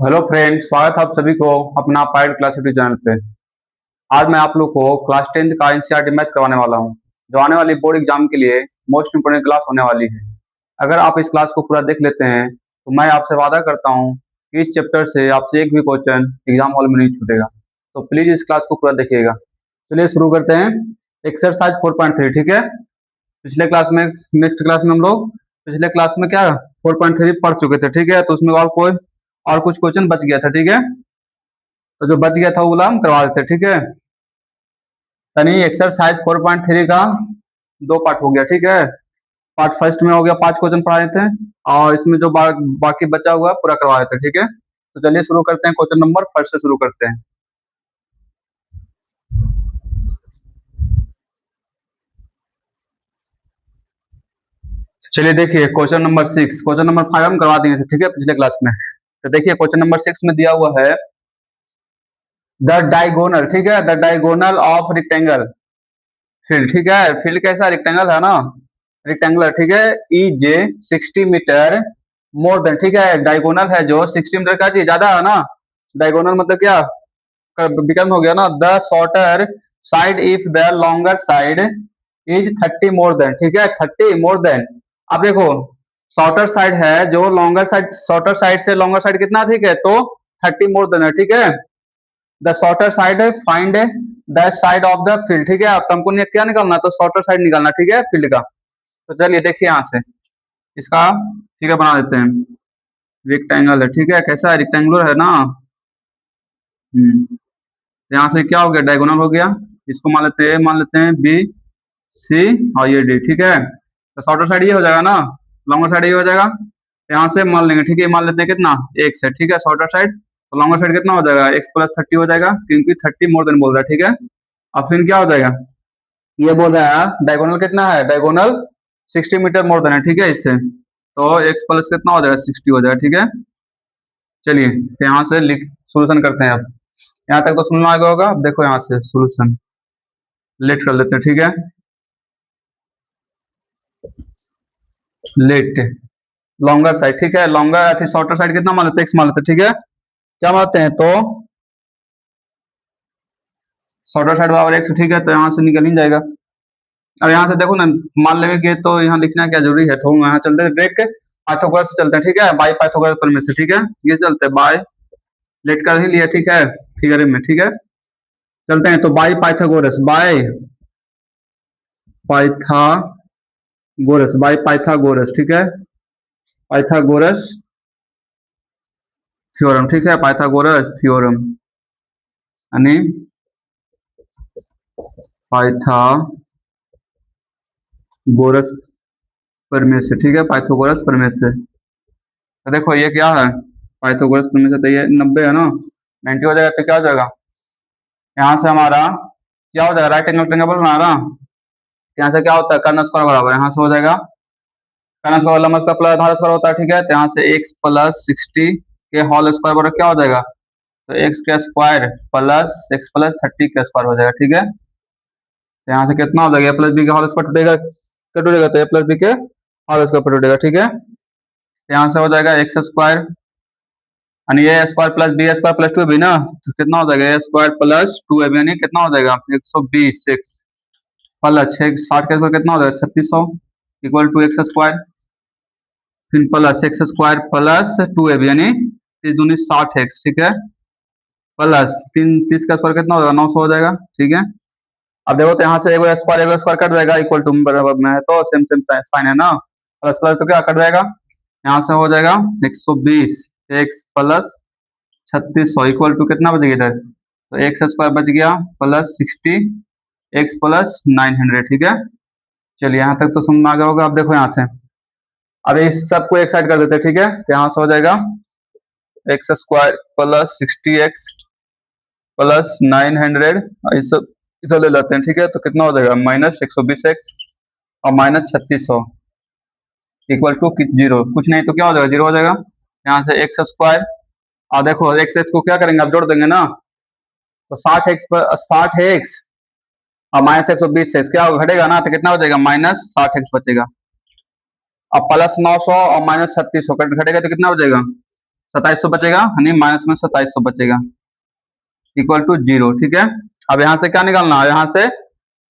Hello friends, स्वागत है आप सभी को अपना पायलट क्लास यूट्यूब चैनल पे। आज मैं आप लोग को क्लास 10th का एनसीईआरटी मैथ करवाने वाला हूं, जो आने वाली बोर्ड एग्जाम के लिए मोस्ट इंपोर्टेंट क्लास होने वाली है। अगर आप इस क्लास को पूरा देख लेते हैं तो मैं आपसे वादा करता हूं कि इस चैप्टर से आपसे एक भी क्वेश्चन एग्जाम हॉल में नहीं छूटेगा। तो प्लीज इस क्लास को पूरा देखिएगा। चलिए शुरू करते हैं। एक्सरसाइज 4.3, ठीक है। पिछले क्लास में नेक्स्ट क्लास में हम लोग पिछले क्लास में क्या 4.3 पढ़ चुके थे, ठीक है। तो उसमें और कुछ क्वेश्चन बच गया था, ठीक है। तो जो बच गया था वो वाला हम करवा देते, ठीक है। यानी एक्सरसाइज 4.3 का दो पार्ट हो गया, ठीक है। पार्ट फर्स्ट में हो गया 5 क्वेश्चन पढ़ा देते हैं, और इसमें जो बाकी बचा हुआ है पूरा करवा देते हैं, ठीक है। तो चलिए शुरू करते हैं, क्वेश्चन नंबर फर्स्ट से शुरू करते हैं। चलिए देखिए क्वेश्चन नंबर 6, क्वेश्चन नंबर 5 हम करवा दिए थे, ठीक है, पिछले क्लास में। तो देखिए क्वेश्चन नंबर 6 में दिया हुआ है द डायगोनल, ठीक है, the diagonal of rectangle field, ठीक है। फील्ड कैसा रेक्टेंगल है ना, रेक्टेंगुलर, ठीक है। ई जे 60 मीटर मोर देन, ठीक है। डायगोनल है जो 60 मीटर का चीज ज्यादा है ना। डायगोनल मतलब क्या विकर्ण हो गया ना। The shorter side if the longer side is 30 more than, ठीक है, 30 मोर देन। अब देखो शॉर्टर साइड है जो लॉन्गर साइड, शॉर्टर साइड से लॉन्गर साइड कितना, ठीक है, तो 30 मोर देन है, ठीक है। The shorter side find the side of the field, ठीक है। अब तुमको क्या निकालना, तो शॉर्टर साइड निकालना, ठीक है, फील्ड का। तो चलिए देखिए यहाँ से इसका फिगर बना देते हैं। रेक्टेंगल है, ठीक है, कैसा है, रेक्टेंगुलर है ना। तो यहाँ से क्या हो गया, डायगोनल हो गया। इसको मान लेते हैं बी सी और ये डी, ठीक है। तो शॉर्टर साइड ये हो जाएगा ना, लॉन्गर साइड ये हो जाएगा। तो यहाँ से मान लेंगे, ठीक है, मान लेते हैं कितना, एक्स है, ठीक है, शॉर्टर साइड। तो लॉन्गर साइड कितना हो जाएगा, x + 30 हो जाएगा, क्योंकि 30 मोर देन बोल रहा है, ठीक है। अब फिर क्या हो जाएगा, ये बोल रहा है डायगोनल कितना है, डायगोनल 60 मीटर मोर देन है, ठीक है, इससे। तो x प्लस कितना हो जाएगा, 60 हो जाएगा, ठीक है। चलिए तो यहाँ से लिख सोल्यूशन करते हैं। अब यहाँ तक तो समझ में आ गया होगा। अब देखो यहाँ से सोल्यूशन लेट कर लेते हैं, ठीक है। लेट लॉन्गर साइड, ठीक है, लॉन्गर शॉर्टर साइड कितना मान लेते हैं, एक्स मान लेते हैं, ठीक है। क्या मानते हैं, तो शॉर्टर साइड बराबर एक्स, ठीक है। तो यहाँ से निकल ही जाएगा। अब यहाँ से देखो ना, मान लेंगे तो यहाँ लिखना क्या जरूरी है, तो यहाँ चलते हैं डायरेक्ट पाइथागोरस से चलते हैं, ठीक है, बाई पाइथागोरस प्रमेय से, ठीक है। ये चलते हैं बाय, लेट कर ही लिया, ठीक है, फिगर में, ठीक है। चलते हैं तो बाई पाइथागोरस, बाई पाइथागोरस, ठीक है, पाइथागोरस थ्योरम, ठीक है, पाइथागोरस थ्योरम यानी पाइथागोरस प्रमेय से, ठीक है, पाइथागोरस प्रमेय से। तो देखो ये क्या है, पाइथागोरस प्रमेय से, तो ये 90 है ना, 90 हो जाएगा। तो क्या हो जाएगा, यहाँ से हमारा क्या हो जाएगा, राइट एंगल ट्रायंगल बना रहा। यहाँ से क्या होता है, कर्न स्क्वायर बराबर, यहाँ से हो जाएगा कर्न स्क्वायर लंबा स्क्वायर प्लस आधार स्क्वायर होता है, ठीक है। तो यहाँ से x + 60 के होल स्क्वायर बराबर क्या हो जाएगा, तो एक्स के स्क्वायर प्लस x + 30 का स्क्वायर हो जाएगा, ठीक है। तो यहाँ से कितना हो जाएगा, a + b का होल स्क्वायर टूटेगा, क्या टूटेगा, तो a + b के होल स्क्वायर टूटेगा, ठीक है। तो यहाँ से हो जाएगा एक्स स्क्वायर यानी a square plus b square plus 2b ना। तो कितना हो जाएगा, a स्क्वायर प्लस 2ab यानी कितना हो जाएगा, 120 एक्स प्लस 60 का स्क्वायर कितना हो जाएगा, 3600 इक्वल टू एक्स स्क्वायर, फिर plus x square plus 2ab यानी 30 दूनी 60 एक्स, ठीक है, प्लस 30 का स्क्वायर कितना हो जाएगा, 900 हो जाएगा, ठीक है। अब देखो तो यहाँ से एगो स्क्वायर कट जाएगा, इक्वल टू बराबर में है तो सेम सेम साइन है ना, प्लस प्लस तो क्या कट जाएगा, यहाँ से हो जाएगा 120 एक्स प्लस 3600 इक्वल टू कितना बच गया इधर, तो एक्स स्क्वायर बच गया प्लस 60 एक्स प्लस 900, ठीक है। चलिए यहाँ तक तो समझ में आ गया होगा। अब देखो यहाँ से, अब इस सबको एक साइड कर देते हैं, ठीक है। तो यहाँ से हो जाएगा x square plus 60x plus 900, इस सब इधर ले लेते हैं, ठीक है। तो कितना हो जाएगा, -120x और -3600 इक्वल टू जीरो, कुछ नहीं तो क्या हो जाएगा, जीरो हो जाएगा। यहाँ से एक्स स्क्वायर, और देखो एक्स एक्स को क्या करेंगे, अब जोड़ देंगे ना। तो 60x पर 60x और -120 क्या घटेगा ना, तो कितना बचेगा, -60x बचेगा। अब प्लस 900 और -3600 घटेगा तो कितना बचेगा, 2700 बचेगा, यानी माइनस में 2700 बचेगा इक्वल टू 0। ठीक है, अब यहाँ से क्या निकालना है, यहाँ से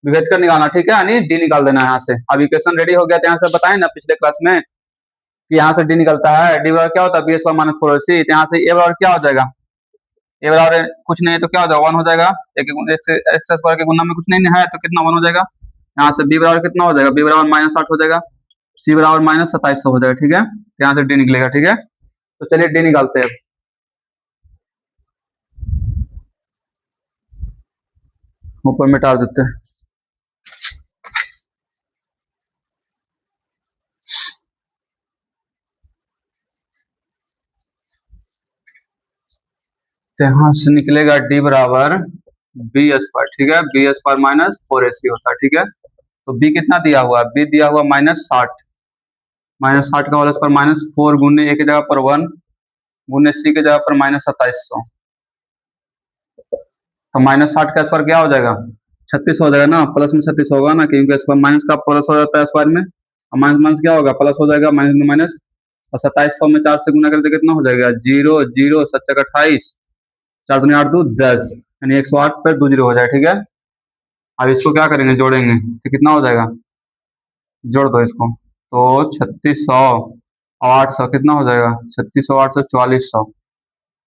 विभेद कर निकालना। ठीक है, यानी डी निकाल देना है यहाँ से। अब इक्वेशन रेडी हो गया, तो यहाँ से बताएं ना पिछले क्लास में कि यहाँ से डी निकलता है। डी बराबर क्या होता है, बी स्क्वायर माइनस 4ac। तो यहाँ से ए बराबर क्या हो जाएगा, ए बराबर कुछ नहीं है तो क्या हो जाएगा, 1 हो जाएगा। एक्स स्क्वायर के गुना में कुछ नहीं है तो कितना 1 हो जाएगा। यहाँ से बी बराबर कितना हो जाएगा, बी बराबर -8 हो जाएगा, सी बराबर -2700 हो जाएगा। ठीक है, तो यहाँ से डी निकलेगा। ठीक है, तो चलिए डी निकालते हैं। ऊपर मिटा देते हैं। तो यहाँ से निकलेगा डी बराबर बी स्क्वायर। ठीक है, बी स्क्वायर माइनस 4ac होता है। ठीक है, तो बी कितना दिया हुआ है, बी दिया हुआ -60, -60 का होल स्क्वायर -4 गुने ए की जगह पर 1 गुने सी की जगह पर -2700। तो -60 का स्क्वायर क्या हो जाएगा, 36 हो जाएगा ना, प्लस में 36 होगा ना, क्योंकि स्क्वायर माइनस का प्लस हो जाता है स्क्वायर में, और माइनस माइनस क्या होगा, प्लस हो जाएगा, माइनस में माइनस। और 2700 में 4 से गुना करते कितना हो जाएगा, 0 0 7 28, 4 दूनी 8 2 10, यानी 108 पर 2 0 हो जाएगा। ठीक है, अब इसको क्या करेंगे, जोड़ेंगे तो कितना हो जाएगा, जोड़ दो इसको। तो 3600 और 800 कितना हो जाएगा, 3600 800 4400,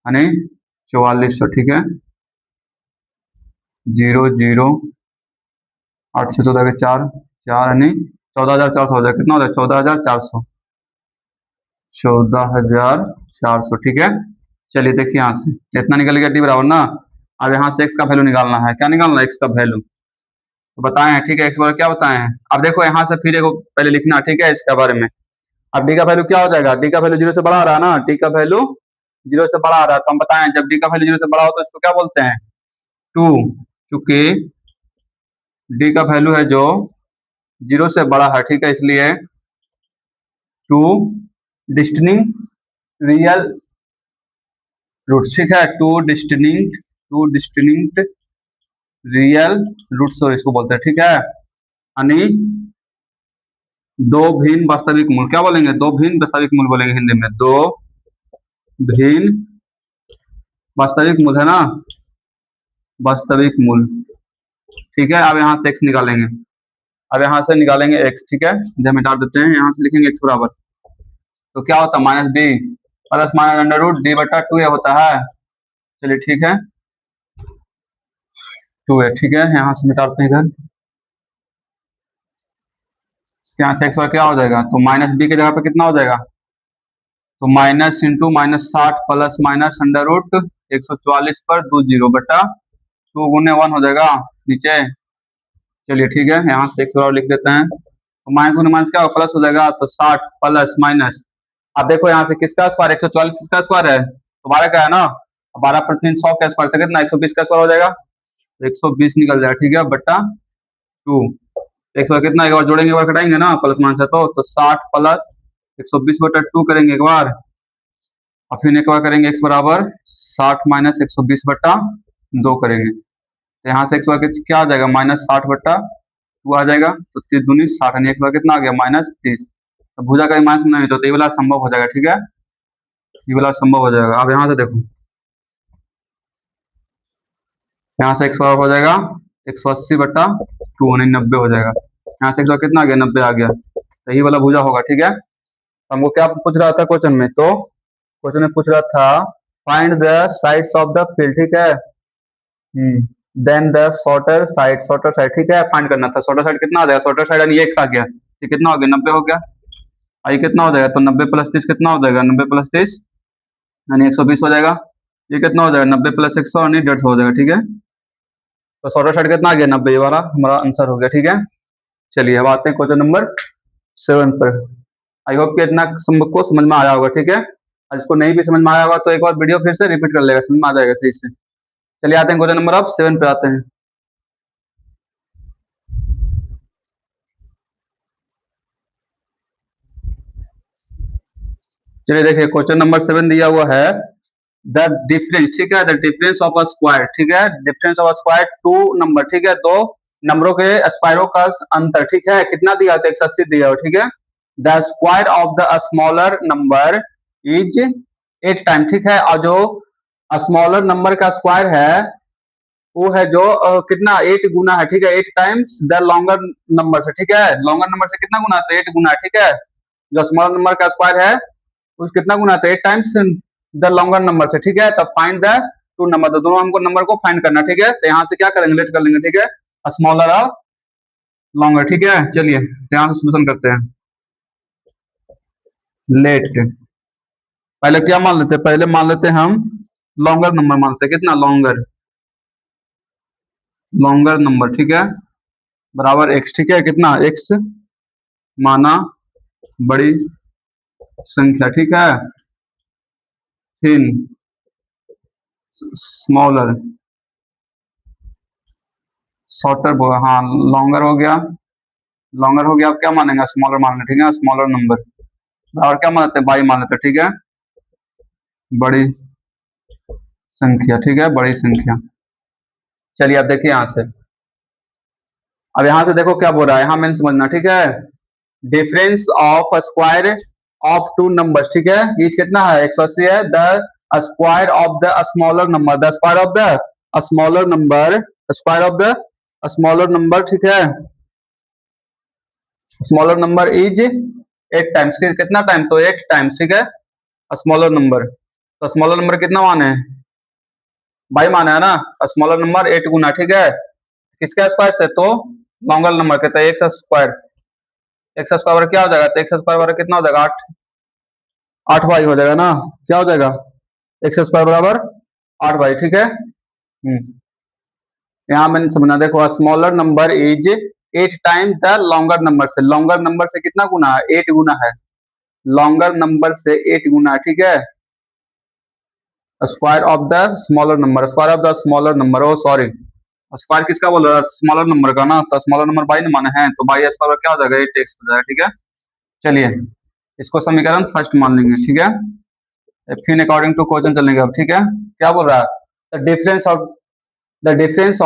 यानी 4400। ठीक है, 0 0 8 से 14 के 4 4, यानी 14400 हो जाएगा। कितना हो जाएगा, 14400, 14400। ठीक है, चलिए देखिए यहाँ से इतना निकल गया डी बराबर ना। अब यहाँ से एक्स का वैल्यू निकालना है। क्या निकालना है, एक्स का वैल्यू तो बताए हैं। ठीक है, एक्स बराबर क्या बताए हैं। अब देखो यहाँ से फिर एक पहले लिखना। ठीक है, इसके बारे में। अब डी का वैल्यू क्या हो जाएगा, डी का वैल्यू 0 से बड़ा आ रहा है ना, डी का वैल्यू 0 से बड़ा आ रहा है। तो हम बताएं जब डी का वैल्यू 0 से बड़ा हो तो इसको क्या बोलते हैं, 2। क्योंकि डी का वैल्यू है जो 0 से बड़ा है। ठीक है, इसलिए 2 डिस्टिंक्ट रियल रूट्स। ठीक है, 2 डिस्टिंक्ट रियल रूट्स इसको बोलते हैं। ठीक है, यानी दो भिन्न वास्तविक मूल, क्या बोलेंगे, दो भिन्न वास्तविक मूल बोलेंगे हिंदी में, दो भिन्न वास्तविक मूल है ना, वास्तविक मूल। ठीक है, अब यहाँ से एक्स निकालेंगे। अब यहाँ से निकालेंगे एक्स। ठीक है, जब मिटा देते हैं, यहाँ से लिखेंगे एक्स बराबर, तो क्या होता है, minus B plus minus under root D बटा 2a होता है। चलिए ठीक है, 2a। ठीक है, यहाँ से मिटाते हैं इधर, यहाँ से एक्स बार क्या हो जाएगा, तो माइनस बी की जगह पे कितना हो जाएगा, तो minus into -60 plus minus under root 144 पर 2 0 बटा 2 गुने 1 हो जाएगा नीचे। चलिए ठीक है, यहाँ से एक्स बराबर लिख देते हैं, तो माइनस गुने माइनस क्या होगा, प्लस हो जाएगा, तो 60 प्लस माइनस। अब देखो यहाँ से किसका स्क्वायर, 144 किसका स्क्वायर है, तो 12 का है ना, 12 पर 3 100 का स्क्वायर, तो कितना 120 का स्क्वायर हो जाएगा, तो 120 निकल जाएगा। ठीक है, बट्टा 2। एक बार कितना, एक बार जोड़ेंगे एक बार घटाएंगे ना, प्लस माइनस है तो 60 प्लस 120 बटा 2 करेंगे एक बार, और फिर एक बार करेंगे एक्स बराबर 60 माइनस 120 बटा 2 करेंगे। तो यहाँ से एक्स बार क्या आ जाएगा, -60 बटा 2 आ जाएगा, तो 30 दूनी 60, यानी एक्स बार कितना आ गया, -30। तो भुजा का माइनस नहीं तो ये वाला संभव हो जाएगा। ठीक है, ये वाला संभव हो जाएगा। अब यहाँ से देखो, यहाँ से एक्स बराबर हो जाएगा 180 बटा 2, यानी 90 हो जाएगा। यहाँ से एक्स बार कितना आ गया, 90 आ गया, तो यही वाला भुजा होगा। ठीक है, हमको क्या पूछ रहा था क्वेश्चन में, तो क्वेश्चन में पूछ रहा था find the sides of the field. ठीक है, देन द शॉर्टर साइड। ठीक है, फाइंड करना था शॉर्टर साइड कितना आ जाएगा, शॉर्टर साइड यानी एक्स आ गया, ये कितना हो गया, 90 हो गया। आई कितना हो जाएगा, तो 90 प्लस 30 कितना हो जाएगा, 90 प्लस 30 यानी 120 हो जाएगा। ये कितना हो जाएगा, 90 प्लस 100 यानी 150 हो जाएगा। ठीक है, तो शॉर्टर साइड कितना आ गया, 90, ये वाला हमारा आंसर हो गया। ठीक है, चलिए अब आते हैं क्वेश्चन नंबर 7 पर। आई होप कि इतना को समझ में आया होगा। ठीक है, इसको नहीं भी समझ में आया होगा तो एक बार वीडियो फिर से रिपीट कर लेगा, समझ में आ जाएगा सही से। चलिए आते हैं क्वेश्चन नंबर अब 7 पे आते हैं। चलिए देखिए, क्वेश्चन नंबर 7 दिया हुआ है द डिफरेंस। ठीक है, the difference of a square. ठीक है, difference of a square 2 number. ठीक है, दो नंबरों के स्क्वायरों का अंतर। ठीक है, कितना दिया था, 180 दिया हो। ठीक है, the square of the smaller number is 8 time, ठीक है। और जो स्मॉलर नंबर का स्क्वायर है वो है जो कितना 8 गुना है, ठीक है। 8 टाइम्स द लॉन्गर नंबर से, ठीक है। लॉन्गर नंबर से कितना गुना है, 8 गुना है, ठीक है। जो स्मॉलर नंबर का स्क्वायर है उस कितना गुना है, 8 टाइम्स द लॉन्गर नंबर से, ठीक है। तब फाइंड द टू नंबर, तो दोनों हमको नंबर को फाइंड करना, ठीक है। तो यहाँ से क्या करेंगे, लेट कर लेंगे, ठीक है, स्मॉलर और लॉन्गर, ठीक है। चलिए यहाँ से सोल्यूशन करते हैं। लेट, पहले क्या मान लेते हैं, पहले मान लेते हैं हम लॉन्गर नंबर मानते हैं, कितना लॉन्गर, लॉन्गर नंबर, ठीक है, बराबर एक्स, ठीक है। कितना एक्स माना बड़ी संख्या, ठीक है। थिन स्मॉलर शॉर्टर, हाँ लॉन्गर हो गया, लॉन्गर हो गया। अब क्या मानेंगे, स्मॉलर मान लें, ठीक है। स्मॉलर नंबर और क्या मान लेते हैं, बाई मान लेते हैं, ठीक है, बड़ी संख्या, ठीक है, बड़ी संख्या। चलिए अब देखिए यहाँ से, अब यहाँ से देखो क्या बोल रहा है, यहाँ मैंने समझना, ठीक है। Difference of square of two numbers, ठीक है। ईच कितना है, 180 है। The square of the smaller number, the square of the smaller number, square of the smaller number, ठीक है। स्मॉलर नंबर इज 8 टाइम्स, कितना टाइम, तो 8 टाइम्स, ठीक है, स्मॉलर नंबर। तो स्मॉलर नंबर कितना माने, बाई माने है ना। स्मॉलर नंबर 8 गुना, ठीक है, किसके स्क्वायर से, तो लॉन्गर नंबर के, तो एक्स स्क्वायर, एक्स स्क्वायर क्या हो जाएगा, तो एक्स स्क्वायर कितना हो जाएगा, 8, 8 बाई हो जाएगा ना, क्या हो जाएगा, एक्स स्क्वायर बराबर 8 बाई, ठीक है। यहाँ मैंने समझना, देखो smaller number is 8 time the longer number से, लॉन्गर नंबर से कितना गुना है, 8 गुना है, लॉन्गर नंबर से 8 गुना है, ठीक है। Square of the smaller number, square of the smaller number, oh sorry, square किसका बोल रहा है, स्मॉलर नंबर का ना, तो स्मॉलर नंबर बाई ने माने हैं, तो बाई स्क्वायर क्या हो जाएगा, 8x हो जाएगा, ठीक है। चलिए इसको समीकरण फर्स्ट मान लेंगे, ठीक है। फिर अकॉर्डिंग टू क्वेश्चन चलेंगे अब, ठीक है। क्या बोल रहा है, the difference of the difference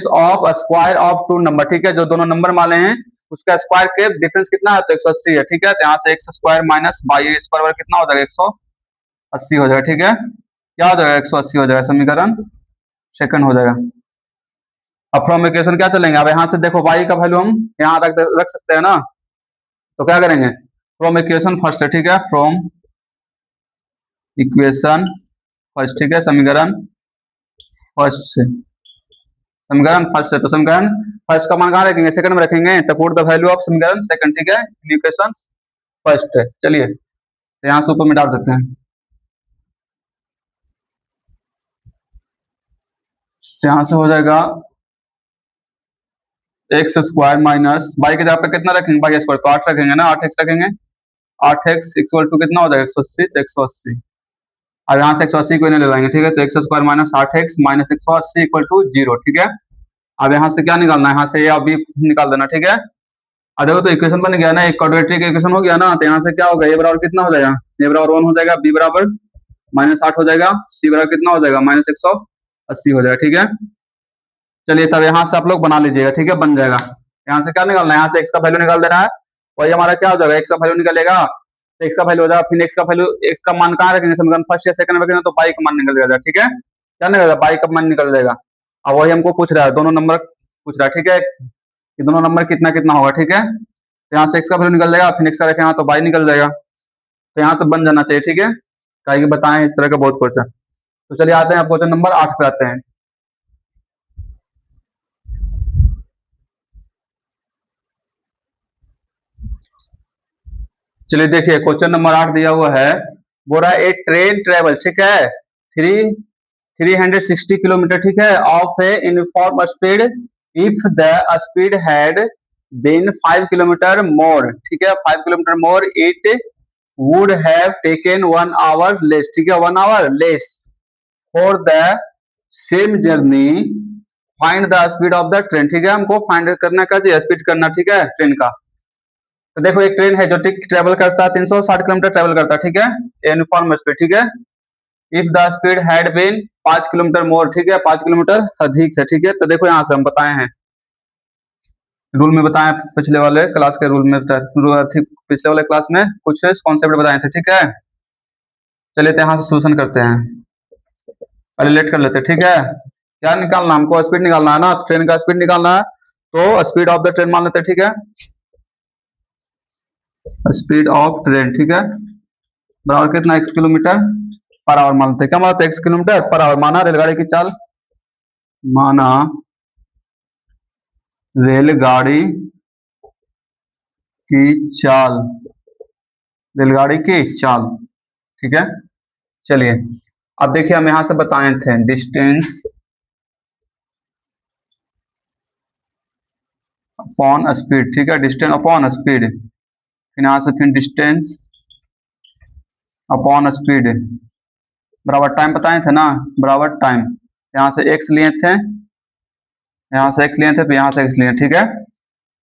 of square of two number, ठीक है। जो दोनों नंबर माने हैं उसका स्क्वायर के डिफरेंस कितना है, तो 180 है, ठीक है। तो यहाँ से X square minus by square कितना हो जाएगा, 180 हो जाएगा, ठीक है। क्या हो जाएगा, 180 हो जाएगा, समीकरण सेकंड हो जाएगा। अब फ्रॉम इक्वेशन क्या चलेंगे, अब यहाँ से देखो y का वैल्यू हम यहाँ रख सकते हैं ना, तो क्या करेंगे, फ्रॉम इक्वेशन फर्स्ट से, ठीक है, फ्रॉम इक्वेशन फर्स्ट, ठीक है, समीकरण फर्स्ट से, समीकरण फर्स्ट से, तो समीकरण फर्स्ट का मान कहाँ रखेंगे, सेकंड में रखेंगे, तो पुट द वैल्यू ऑफ समीकरण सेकंड, ठीक है, इक्वेशन फर्स्ट है। चलिए तो यहाँ से ऊपर में डाल देते हैं, तो यहाँ से हो जाएगा एक्स स्क्वायर माइनस बाई के जगह पे कितना रखेंगे, बाई स्क्वायर, तो 8 रखेंगे ना, 8x रखेंगे, 8x इक्वल टू कितना हो जाएगा, 180, तो 180। अब यहाँ से 180 को इन्हें ले लाएंगे, ठीक है, तो x square minus 8x minus 180 equal to 0, ठीक है। अब यहाँ से क्या निकालना है, यहाँ से ये अभी निकाल देना, ठीक है। अब देखो तो इक्वेशन बन गया ना, एक क्वाड्रेटिक इक्वेशन हो गया ना, तो यहाँ से क्या होगा, ए बराबर कितना हो जाएगा, ए बराबर 1 हो जाएगा, बी बराबर -8 हो जाएगा, सी बराबर कितना हो जाएगा, -180 हो जाएगा, ठीक है। चलिए तब यहाँ से आप लोग बना लीजिएगा, ठीक है, बन जाएगा। यहाँ से क्या निकालना है, यहाँ से एक्स का वैल्यू निकाल देना है, वही हमारा क्या हो जाएगा, एक्स का वैल्यू निकलेगा, तो एक्स का वैल्यू हो जाएगा, फिर एक्स का वैल्यू, एक्स का मान कहाँ रखेंगे, समीकरण फर्स्ट या सेकंड में रखेंगे, तो बाई का मान निकल जाएगा, ठीक है। क्या निकलेगा, बाई का मान निकल जाएगा। अब वही हमको पूछ रहा है, दोनों नंबर पूछ रहा है, ठीक है, कि दोनों नंबर कितना कितना होगा, ठीक है। तो यहाँ से एक्स का वैल्यू निकल जाएगा, फिर एक्स का रखेंगे तो बाई निकल जाएगा, तो यहाँ से बन जाना चाहिए, ठीक है। कहीं बताएं इस तरह का बहुत क्वेश्चन। तो चलिए आते हैं क्वेश्चन नंबर 8 पे आते हैं। चलिए देखिए क्वेश्चन नंबर 8 दिया हुआ है, बोल रहा है ए ट्रेन ट्रेवल, ठीक है, 360 किलोमीटर, ठीक है, of a uniform speed if the speed had been 5 kilometre more, ठीक है, 5 kilometre more it would have taken 1 hour less, ठीक है, 1 hour less for the same journey, find the speed of the train, ठीक है, हमको find करना का speed करना, ठीक है, ट्रेन का। तो देखो एक ट्रेन है जो ट्रेवल करता है 360 किलोमीटर ट्रेवल करता है, ठीक है, यूनिफॉर्म स्पीड, ठीक है, if the speed had been 5 kilometre more, ठीक है, 5 किलोमीटर अधिक है, ठीक है। तो देखो यहाँ से हम बताए हैं, रूल में बताए, पिछले वाले क्लास के रूल में, पिछले वाले क्लास में कुछ कॉन्सेप्ट बताए थे, ठीक है। चलिए तो यहाँ से सोल्यूशन करते हैं, पहले लेट कर लेते हैं, ठीक है। क्या निकालना हमको, स्पीड निकालना है ना, तो ट्रेन का स्पीड निकालना है, तो स्पीड ऑफ द ट्रेन मान लेते हैं, ठीक है। स्पीड ऑफ ट्रेन, ठीक है, बराबर कितना, x किलोमीटर पर आवर मान लेते हैं। क्या मानते हैं, x किलोमीटर पर आवर माना रेलगाड़ी की चाल, माना रेलगाड़ी की चाल, रेलगाड़ी की चाल, ठीक है। चलिए अब देखिए, हम यहां से बताए थे डिस्टेंस अपॉन स्पीड, ठीक है, डिस्टेंस अपॉन स्पीड, फिर यहां से फिर डिस्टेंस अपॉन स्पीड बराबर टाइम बताए थे ना, बराबर टाइम, यहाँ से x लिए थे, यहाँ से x लिए थे, फिर यहाँ से x लिए, ठीक है।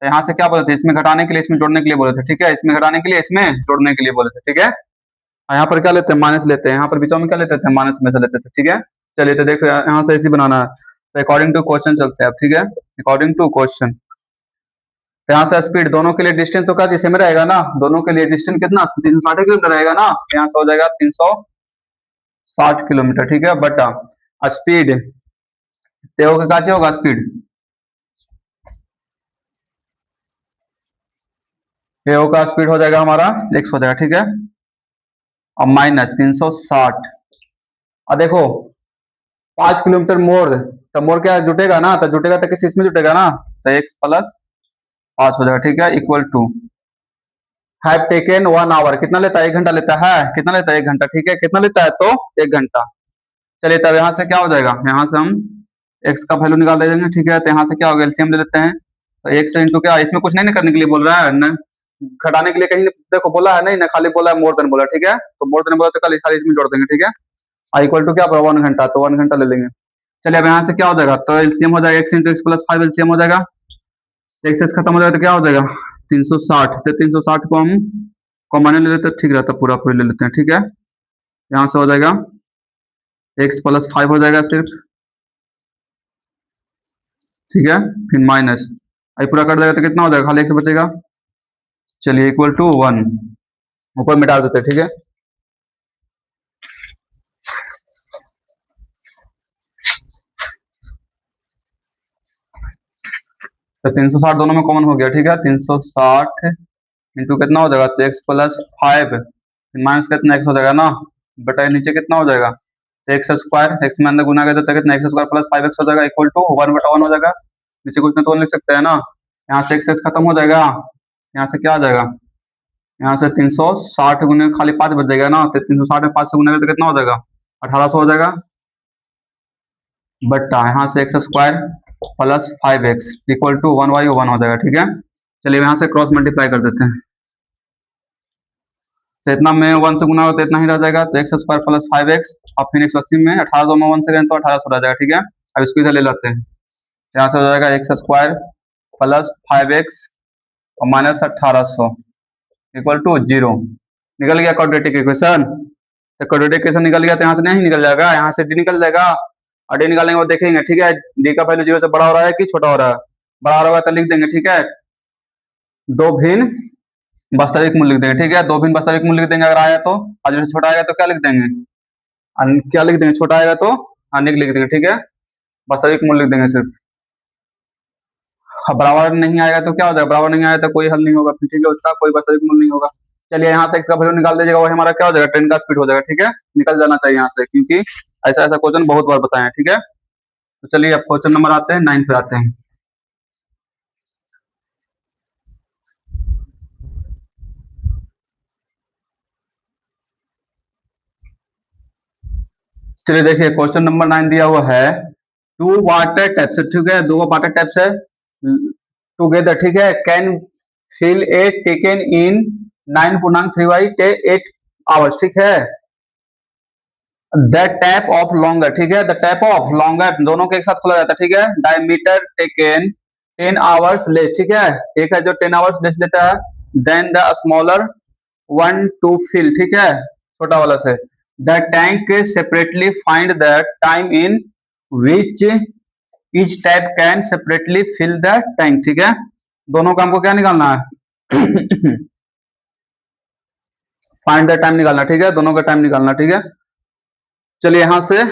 तो यहाँ से क्या बोले थे, इसमें घटाने के लिए इसमें जोड़ने के लिए बोले थे, ठीक है, इसमें घटाने के लिए इसमें जोड़ने के लिए बोले थे, ठीक है। और यहाँ पर क्या लेते हैं, माइनस लेते हैं, यहाँ पर बीचों में क्या लेते थे, माइनस में से लेते थे, ठीक है। चलिए तो देखो यहाँ से ऐसे बनाना है, तो अकॉर्डिंग टू क्वेश्चन चलते हैं अब, ठीक है, अकॉर्डिंग टू क्वेश्चन। तो यहाँ से स्पीड, दोनों के लिए डिस्टेंस तो क्या जिसमें रहेगा ना, दोनों के लिए डिस्टेंस कितना 360 किलोमीटर रहेगा ना, यहाँ से हो जाएगा 360 किलोमीटर, ठीक है, बटा स्पीड तेओ के काचे होगा स्पीड, तेओ का स्पीड हो जाएगा हमारा x हो जाएगा, ठीक है, और माइनस 360। और देखो 5 किलोमीटर मोड़, तो मोड़ क्या जुटेगा ना, तो जुटेगा तो किस इसमें जुटेगा ना, तो x प्लस 5 हो जाएगा, ठीक है, equal to have taken 1 hour, कितना लेता है, 1 घंटा लेता है, कितना लेता है, 1 घंटा, ठीक है, कितना लेता है, तो 1 घंटा। चलिए तब यहाँ से क्या हो जाएगा, यहाँ से हम x का वैल्यू निकाल देंगे, ठीक है, तो यहाँ से क्या होगा, एलसीएम ले लेते हैं, तो x इंटू क्या, इसमें कुछ नहीं ना करने के लिए बोल रहा है न, घटाने के लिए कहीं देखो बोला है नहीं ना, खाली बोला है मोर देन बोला, ठीक है, तो मोर देन बोला तो खाली खाली इसमें जोड़ देंगे, ठीक है। आई इक्वल टू क्या 1 घंटा, तो 1 घंटा ले लेंगे। चलिए अब यहाँ से क्या हो जाएगा, तो एलसीएम हो जाएगा x into x plus 5, LCM हो जाएगा, एक्स एक्स खत्म हो जाएगा तो क्या हो जाएगा 360, तो 360 को हम कॉमन ले लेते हैं, ठीक रहता, पूरा पूरी ले लेते हैं, ठीक है। यहाँ से हो जाएगा x प्लस 5 हो जाएगा सिर्फ, ठीक है, फिर माइनस आई पूरा कर देगा तो कितना हो जाएगा, खाली x बचेगा। चलिए इक्वल टू 1, ऊपर मिटा देते हैं, ठीक है। तो 360 दोनों में कॉमन हो गया, ठीक है, 360 इंटू कितना हो जाएगा, तो x प्लस 5 माइनस कितना x हो जाएगा ना, बटा नीचे कितना हो जाएगा, तो एक्स स्क्वायर, एक्स में अंदर गुना करते तो कितना x स्क्वायर प्लस 5x हो जाएगा, इक्वल टू 1/1 हो जाएगा, नीचे कुछ ना तो लिख सकते हैं ना, यहाँ से x खत्म हो जाएगा, यहाँ से क्या आ जाएगा, यहाँ से 360 गुने खाली 5 बच जाएगा ना, तो 360 में 5 से गुना करते कितना हो जाएगा, 1800 हो जाएगा, बट्टा यहाँ से X square plus 5x equal to 1/1 हो जाएगा, ठीक है। चलिए यहाँ से क्रॉस मल्टीप्लाई कर देते हैं, तो इतना में 1 से गुना हो तो इतना ही रह जाएगा, तो एक्स स्क्वायर प्लस 5x और फिर 180 में 1800 में 1 से करें तो 1800 रह जाएगा, ठीक है। अब इसको इधर ले लेते हैं, यहाँ से हो जाएगा एक्स स्क्वायर प्लस 5x और माइनस 1800 इक्वल टू 0, निकल गया क्वाड्रेटिक इक्वेशन। तो क्वाड्रेटिक इक्वेशन निकल गया, तो यहाँ से नहीं निकल जाएगा, यहाँ से डी निकल जाएगा, और डी निकालने के बाद देखेंगे, ठीक है, डी का वैल्यू 0 से बड़ा हो रहा है कि छोटा हो रहा है, बड़ा हो रहा है तो लिख देंगे, ठीक है, दो भिन्न वास्तविक मूल्य लिख देंगे, ठीक है, दो भिन्न वास्तविक मूल्य लिख देंगे अगर आया तो, और जो छोटा आएगा तो क्या लिख देंगे, क्या लिख देंगे, छोटा आएगा तो अनिक लिख देंगे, ठीक है, वास्तविक मूल्य लिख देंगे सिर्फ। बराबर नहीं आएगा तो क्या हो जाएगा, बराबर नहीं आएगा तो कोई हल नहीं होगा, ठीक है, उसका कोई वास्तविक मूल्य नहीं होगा। चलिए यहाँ से इसका वैल्यू निकाल दीजिएगा, वही हमारा क्या हो जाएगा, ट्रेन का स्पीड हो जाएगा, ठीक है, निकल जाना चाहिए यहाँ से, क्योंकि ऐसा ऐसा क्वेश्चन बहुत बार बताए हैं, ठीक है। तो चलिए अब क्वेश्चन नंबर आते हैं 9 पे आते हैं। चलिए देखिए क्वेश्चन नंबर 9 दिया हुआ है, टू वाटर टैप्स, ठीक है, दो वाटर टैप्स है टुगेदर, ठीक है, can fill a taken in 9.3/8 hours, ठीक है, द टैप ऑफ लॉन्गर, ठीक है, द टैप ऑफ लॉन्गर दोनों के एक साथ खोला जाता है, ठीक है, डायमीटर टेकन 10 आवर्स लेस, ठीक है, एक है जो 10 आवर्स लेस लेता है, then the smaller one to fill, ठीक है, छोटा वाला से, the tank separately find the time in which each tap can separately fill the tank, ठीक है, दोनों का हमको क्या निकालना है फाइंड द टाइम निकालना, ठीक है, दोनों का टाइम निकालना, ठीक है। चलिए यहां से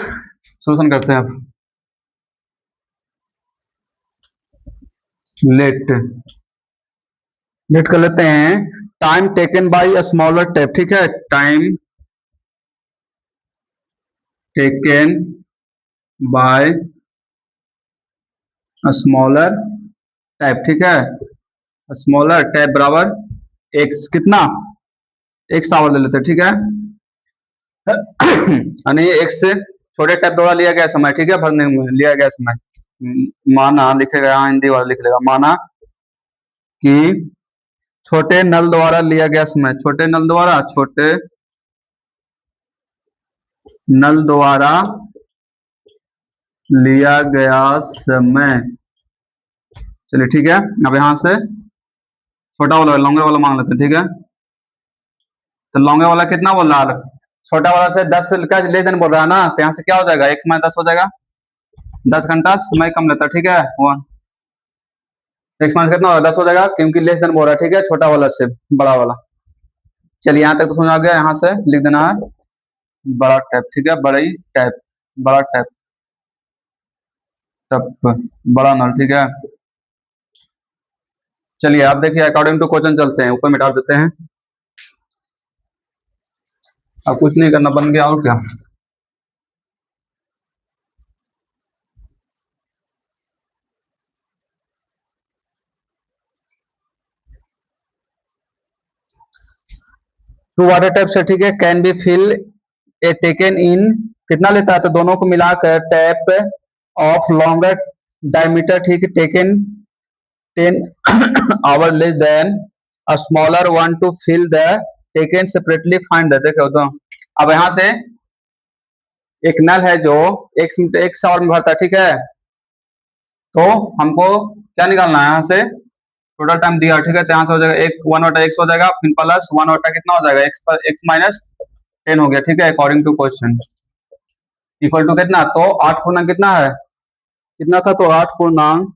सोल्यूशन करते हैं अब। लेट लेट कर लेते हैं time taken by a smaller tape, ठीक है, time taken by a smaller tap, ठीक है, स्मॉलर टैप बराबर एक्स, कितना, एक्स आवर ले लेते हैं, ठीक है। यानी एक्स से छोटे टैप द्वारा लिया गया समय, ठीक है, भरने में लिया गया समय। माना लिखेगा यहाँ, हिंदी वाला लिख लेगा, माना कि छोटे नल द्वारा लिया गया समय, छोटे नल द्वारा लिया गया समय। चलिए ठीक है, अब यहाँ से छोटा वाला लॉन्गर वाला मांग लेते हैं, ठीक है। तो लॉन्गर वाला कितना बोल रहा है, छोटा वाला से 10 का लेस देन बोल रहा है ना, तो यहाँ से क्या हो जाएगा, एक्स माइनस 10 हो जाएगा, 10 घंटा समय कम लेता है, ठीक है। वन एक्स माइनस कितना होगा, 10 हो जाएगा, क्योंकि लेस देन बोल रहा है, ठीक है, छोटा वाला से बड़ा वाला। चलिए यहाँ तक तो समझ आ गया, यहाँ से लिख देना है बड़ा टैप, ठीक है, बड़ी टैप, बड़ा टैप, टप, बड़ा नल, ठीक है। चलिए आप देखिए अकॉर्डिंग टू क्वेश्चन चलते हैं, ऊपर मिटा देते हैं, अब कुछ नहीं करना, बन गया और क्या। टू वाटर टैप से, ठीक है, can be fill a taken in, कितना लेता है, तो दोनों को मिलाकर टैप ऑफ लॉन्गर डायमीटर, ठीक है, taken 10 hour less than a smaller one to fill the taken separately find the, देखो तो अब यहाँ से एक नल है जो एक आवर में भरता है, ठीक है, तो हमको क्या निकालना है, यहाँ से टोटल टाइम दिया, ठीक है, तो यहाँ से हो जाएगा एक 1/x हो जाएगा, फिर प्लस 1 कितना हो जाएगा, एक्स पर एक्स माइनस 10 हो गया, ठीक है, according to question, equal to कितना, तो 8 पूर्णांक कितना है, कितना था, तो 8 पूर्णांक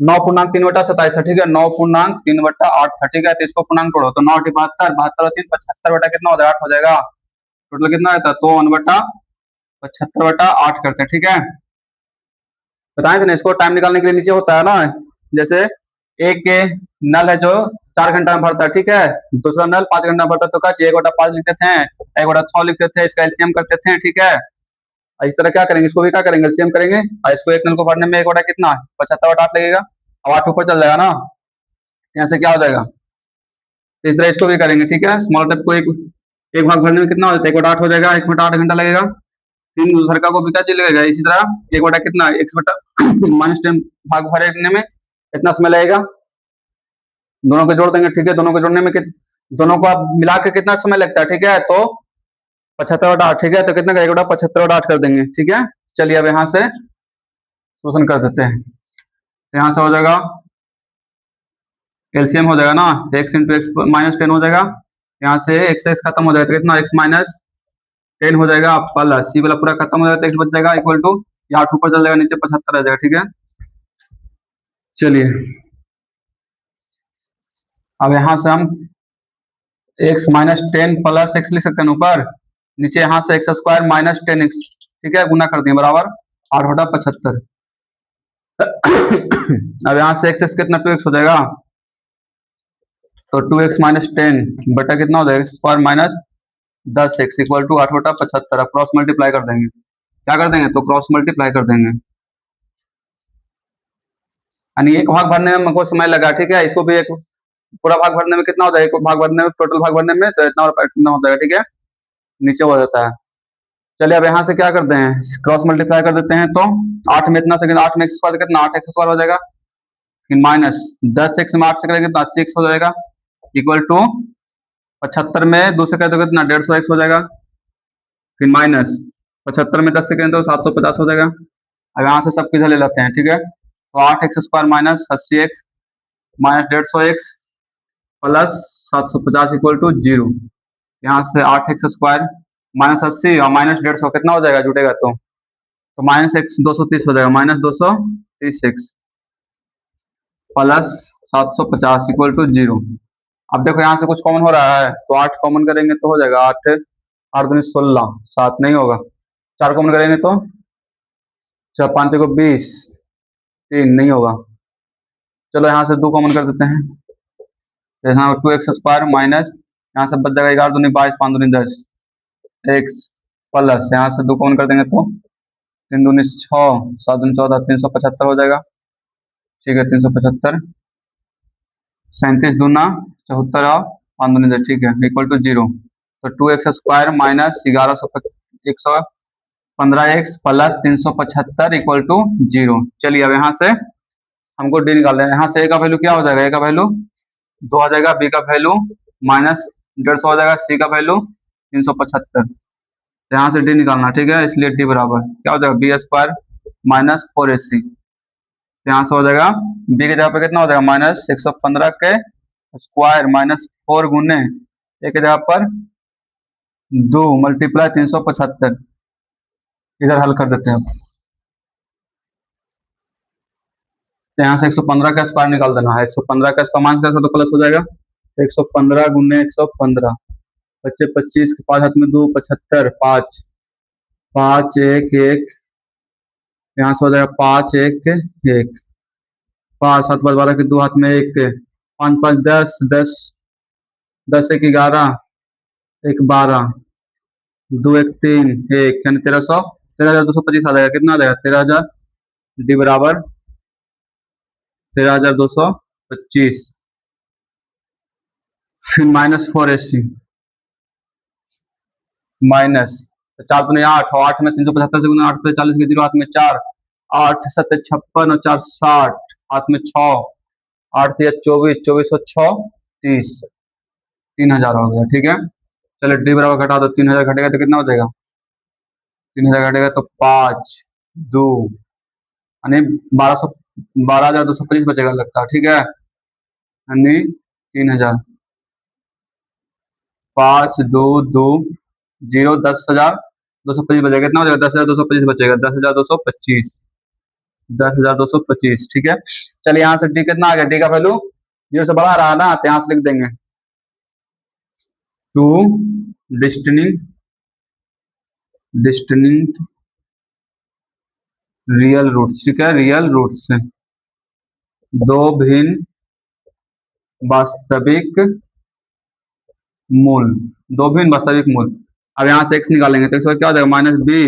9 पूर्णांक 3/27 था, ठीक है, 9 पूर्णांक 3/8 था, ठीक है। तो इसको पूर्णांक तोड़ो, तो 9 8 72, 72 और 3 75 बटा कितना हो जाएगा, 8 हो जाएगा, टोटल कितना रहता है, तो 1/75/8 करते हैं, ठीक है। बताएं थे ना, इसको टाइम निकालने के लिए नीचे होता है ना, जैसे एक के नल है जो 4 घंटा में भरता है, ठीक है, दूसरा नल 5 घंटा में भरता है, तो क्या 1/5 लिखते थे, 1/6 लिखते थे, इसका एलसीएम करते थे, ठीक है। और इस तरह क्या करेंगे, इसको भी क्या करेंगे, एलसीएम करेंगे, और इसको एक नल को भरने में 1 बटा कितना, 75/8 लगेगा, अब 8 ऊपर चल जाएगा ना, यहाँ से क्या हो जाएगा, तो इस तरह इसको भी करेंगे, ठीक है। स्मॉल टेप को एक भाग भरने में कितना हो जाता है, 1/8 हो जाएगा, 1/8 घंटा लगेगा, फिर दूसरे का को भी क्या चीज लगेगा, इसी तरह 1 बटा कितना, एक्स बटा -10 भाग भरने में कितना समय लगेगा, दोनों को जोड़ देंगे, ठीक है, दोनों को जोड़ने में दोनों को आप मिला के कितना समय लगता है, ठीक है, तो 75/8, ठीक है, तो कितना करेगा, 75/8 कर देंगे, ठीक है। चलिए अब यहाँ से शोषण कर देते हैं, तो यहाँ से हो जाएगा एलसीएम हो जाएगा ना, एक्स इंटू एक्स -10 हो जाएगा, यहाँ से एक्स एक्स खत्म हो जाएगा, तो कितना, x -10 हो जाएगा, प्लस सी वाला पूरा खत्म हो जाएगा, तो एक्स बच जाएगा, इक्वल टू 8 ऊपर चल जाएगा, नीचे 75 रह जाएगा, ठीक है। चलिए अब यहाँ से हम x -10 प्लस एक्स लिख सकते हैं ऊपर, नीचे यहाँ से x² -10x, ठीक है, गुना कर दिए, बराबर 8/75। अब यहाँ से एक्स कितना 2x हो जाएगा, तो 2x -10 बटा कितना हो जाएगा, square minus 10x equal to 8/75, अब क्रॉस मल्टीप्लाई कर देंगे, क्या कर देंगे, तो क्रॉस मल्टीप्लाई कर देंगे, यानी एक भाग भरने में हमको समय लगा, ठीक है, इसको भी एक पूरा भाग भरने में कितना हो जाएगा, एक भाग भरने में, टोटल भाग भरने में तो इतना हो जाएगा, ठीक है, नीचे हो जाता है। चलिए अब यहाँ से क्या करते हैं, क्रॉस मल्टीप्लाई कर देते हैं, तो 8 में इतना सेकंड, 8 में एक्स स्क्वायर कितना, 8x स्क्वायर हो जाएगा, फिर माइनस 10x में 8 से करेंगे तो 80x हो जाएगा, इक्वल टू 75 में 2 से करें तो कितना 150x हो जाएगा, फिर माइनस 75 में 10 से करें तो 750 हो जाएगा। अब यहाँ से सब किधर ले लेते हैं, ठीक है, तो 8x² minus 80x minus 150x plus 750 equal to 0, यहाँ से 8x² -80 और -150 कितना हो जाएगा, जुटेगा तो -x 230 हो जाएगा, -230x प्लस 750 इक्वल टू 0। अब देखो यहाँ से कुछ कॉमन हो रहा है तो 8 कॉमन करेंगे तो हो जाएगा 8, 8 दूनी 16, 7 नहीं होगा। 4 कॉमन करेंगे तो 4, 5 को 20, 3 नहीं होगा। चलो यहाँ से 2 कॉमन कर देते हैं, तो यहाँ 2x² माइनस, यहाँ से बच जाएगा 11 दूनी 22, 5 दूनी 10, एक्स प्लस यहाँ से 2 कॉमन कर देंगे तो 3 दूनी 6, 7 दूनी 14, 375 हो जाएगा। ठीक है, 375, 37 दूना 74 और 5 दूनी 10, ठीक है, इक्वल टू 0। तो 2x² minus 115x plus 375 equal to 0। चलिए अब यहाँ से हमको डी निकाल लेना है। यहाँ से ए का वैल्यू क्या हो जाएगा, ए का वैल्यू 2 आ जाएगा, बी का वैल्यू माइनस 150 हो जाएगा, सी का वैल्यू 375। तो यहाँ से डी निकालना, ठीक है, इसलिए डी बराबर क्या हो जाएगा, b² माइनस 4ac। तो यहाँ से हो जाएगा बी की जगह पे कितना हो जाएगा, माइनस 115 के स्क्वायर माइनस 4 गुने ए की जगह पर 2 मल्टीप्लाई 375। इधर हल कर देते हैं। तो यहाँ से 115 का स्क्वायर निकाल देना है। 115 का स्क्वायर माइनस करके तो प्लस हो जाएगा। 115 गुने 115, बच्चे 25 के 5 हाथ में 2, 75, 5, 5 1 1, यहाँ से हो जाएगा 5 1 1, 5 7 5 12 के 2 हाथ में 1, 5 5 10, 10 10 1 11, 1 12, 2 1 3 1, यानी 1300, 13,225 आ जाएगा। कितना आ जाएगा, 13,000। डी बराबर 13,225। फिर माइनस 4ac माइनस 4 दूनी 8, और 8 में 375 से गुना 8 पे 40 के 0 हाथ में 4, 8 7 56 और 4 60, हाथ में 6, 8 3 24, 24 और 6 30, 3,000 हो गया। ठीक है, चलो डी बराबर घटा दो, 3,000 घटेगा तो कितना हो जाएगा, 3,000 घटेगा तो 5 2 यानी 1200, 12,225 बचेगा लगता है। ठीक है, यानी 3,000, 5 2 2 0, 10,225 बचेगा। कितना हो जाएगा, 10,225 बचेगा, 10,225, 10,225। ठीक है, चलिए यहाँ से डी कितना आ गया, डी का वैल्यू 0 से बड़ा आ रहा है ना, तो यहाँ से लिख देंगे 2 डिस्टिंक्ट रियल रूट्स। ठीक है, रियल रूट्स से 2 भिन्न वास्तविक मूल, 2 भिन्न वास्तविक मूल। अब यहाँ से x निकालेंगे तो x क्या हो जाएगा, minus B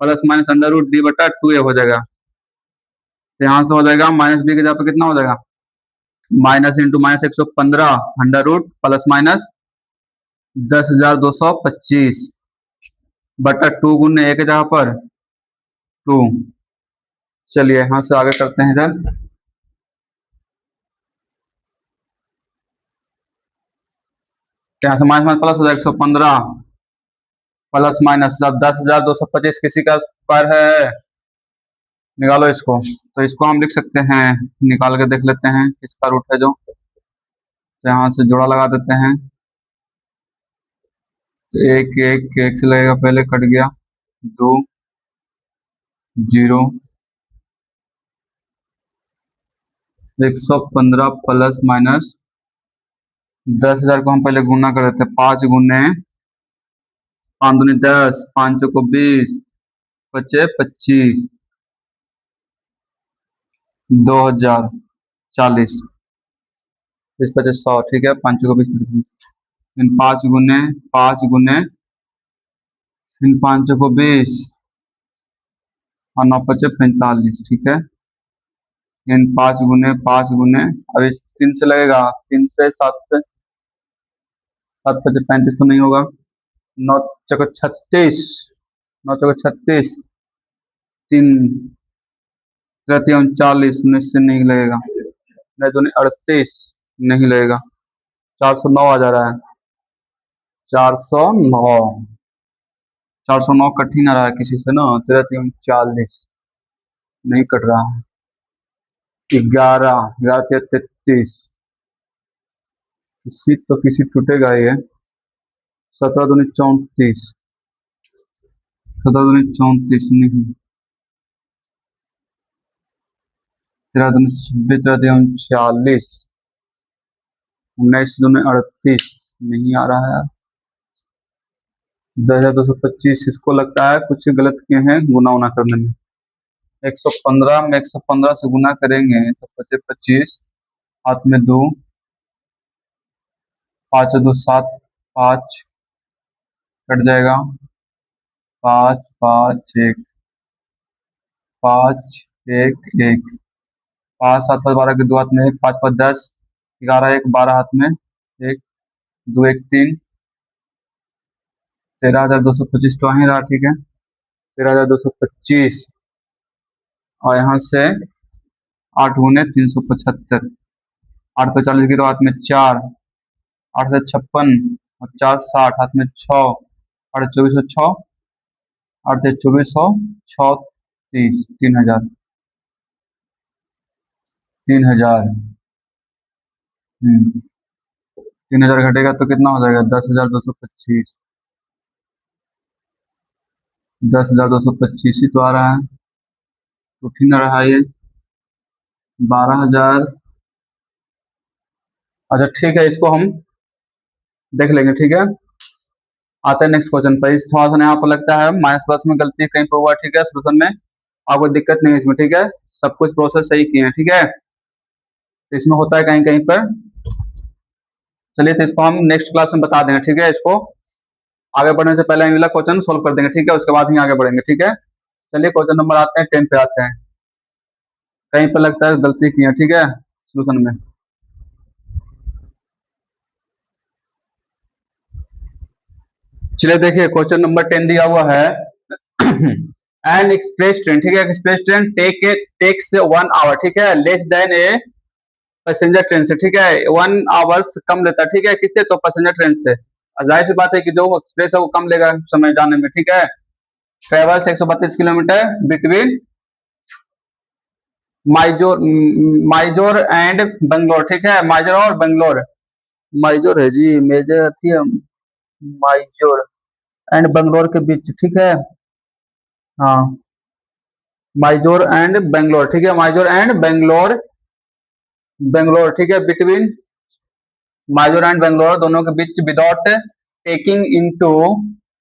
plus minus under root D बटा 2a हो जाएगा। तो यहाँ से हो जाएगा माइनस बी की जगह पे कितना हो जाएगा, minus into minus 115 under root plus minus 10,225 बटा 2 गुने ए की जगह पर 2। चलिए यहाँ से आगे करते हैं इधर। यहाँ से माइनस माइनस प्लस हो जाएगा, 115 प्लस माइनस, अब 10,225 किसी का स्क्वायर है, निकालो इसको। तो इसको हम लिख सकते हैं, निकाल के देख लेते हैं किसका रूट है जो। तो यहाँ से जोड़ा लगा देते हैं, तो एक एक एक से लगेगा, पहले कट गया, 2 0, 115 प्लस माइनस 10,000 को हम पहले गुना कर देते हैं, 5 गुने 5 दूनी 10, 5 को 20, बचे 25, 2,040, इस बचे 100। ठीक है, 5 को 20, 5 गुने 5 गुने 5 को 20 और 9 बचे 45। ठीक है, इन 5 गुने 5 गुने, अब इस 3 से लगेगा, 3 से 7 से, 7 बचे 35 तो नहीं होगा, 9 चौको 36, 9 चौको 36, 3 39, 19 से नहीं लगेगा, नहीं तो 38 नहीं लगेगा, 409 आ जा रहा है, 409, 409 कट ही ना रहा है किसी से ना, 43 नहीं कट रहा है, 11 11 33, किसी तो किसी टूटेगा ये, 17 दूनी 34, 17 दूनी 34 नहीं, 13 दूनी 26, 13 40, 19 दूनी 38 नहीं आ रहा है। 10,225 इसको लगता है कुछ गलत किए हैं गुना उना करने में। 115 में 115 से गुना करेंगे तो 25 हाथ में दो, 5 2 7, 5 कट जाएगा, 5 5 1, 5 1 1, 5 7 5 12 के दो हाथ में एक, 5 5 10, 11 1 12 हाथ में एक, 2 1 3, 13,225 तो वहीं रहा, ठीक है। 13,225 और यहाँ से 8 गुने 375, 8 पे 40 गिरो हाथ में 4, 8 से 56 और 4 60 हाथ में 6, 8 2406, 8 से 2400, 6 30, 3,000, 3,000। 3,000 घटेगा तो कितना हो जाएगा? 10,225, 10,225 ही तो आ रहा है, तो ठीक न रहा ये 12,000। अच्छा ठीक है, इसको हम देख लेंगे, ठीक है। आते हैं नेक्स्ट क्वेश्चन पर। इस थोड़ा सा यहाँ पर लगता है माइनस प्लस में गलती कहीं पर हुआ, ठीक है। सोल्यूशन में आपको दिक्कत नहीं है इसमें, ठीक है। सब कुछ प्रोसेस सही किए हैं, ठीक है। तो इसमें होता है कहीं कहीं पर। चलिए तो इसको हम नेक्स्ट क्लास में बता देंगे, ठीक है। इसको आगे बढ़ने से पहले अगला क्वेश्चन सोल्व कर देंगे, ठीक है। उसके बाद ही आगे बढ़ेंगे, ठीक है। चलिए क्वेश्चन नंबर आते हैं 10 पे आते हैं। कहीं पर लगता है गलती की है, ठीक है, सोल्यूशन में। चलिए देखिए क्वेश्चन नंबर 10 दिया हुआ है। एन एक्सप्रेस ट्रेन, ठीक है, एक्सप्रेस ट्रेन टेक्स 1 आवर, ठीक है, less than a passenger train से, ठीक है। 1 आवर्स कम लेता है, ठीक है, किससे? तो पैसेंजर ट्रेन से। जाहिर सी बात है कि जो एक्सप्रेस है वो कम लेगा समय जाने में, ठीक है। Travels 132 kilometre between Mysore Mysore and Bangalore, ठीक है, माइजोर और बेंगलोर। माइजोर है जी, मेजर थी माइजोर एंड बेंगलोर के बीच, ठीक है। हाँ, माइजोर एंड बेंगलोर, ठीक है, माइजोर एंड बेंगलोर, बेंगलोर, ठीक है, बिटवीन माइजोर एंड बेंगलोर दोनों के बीच, without taking into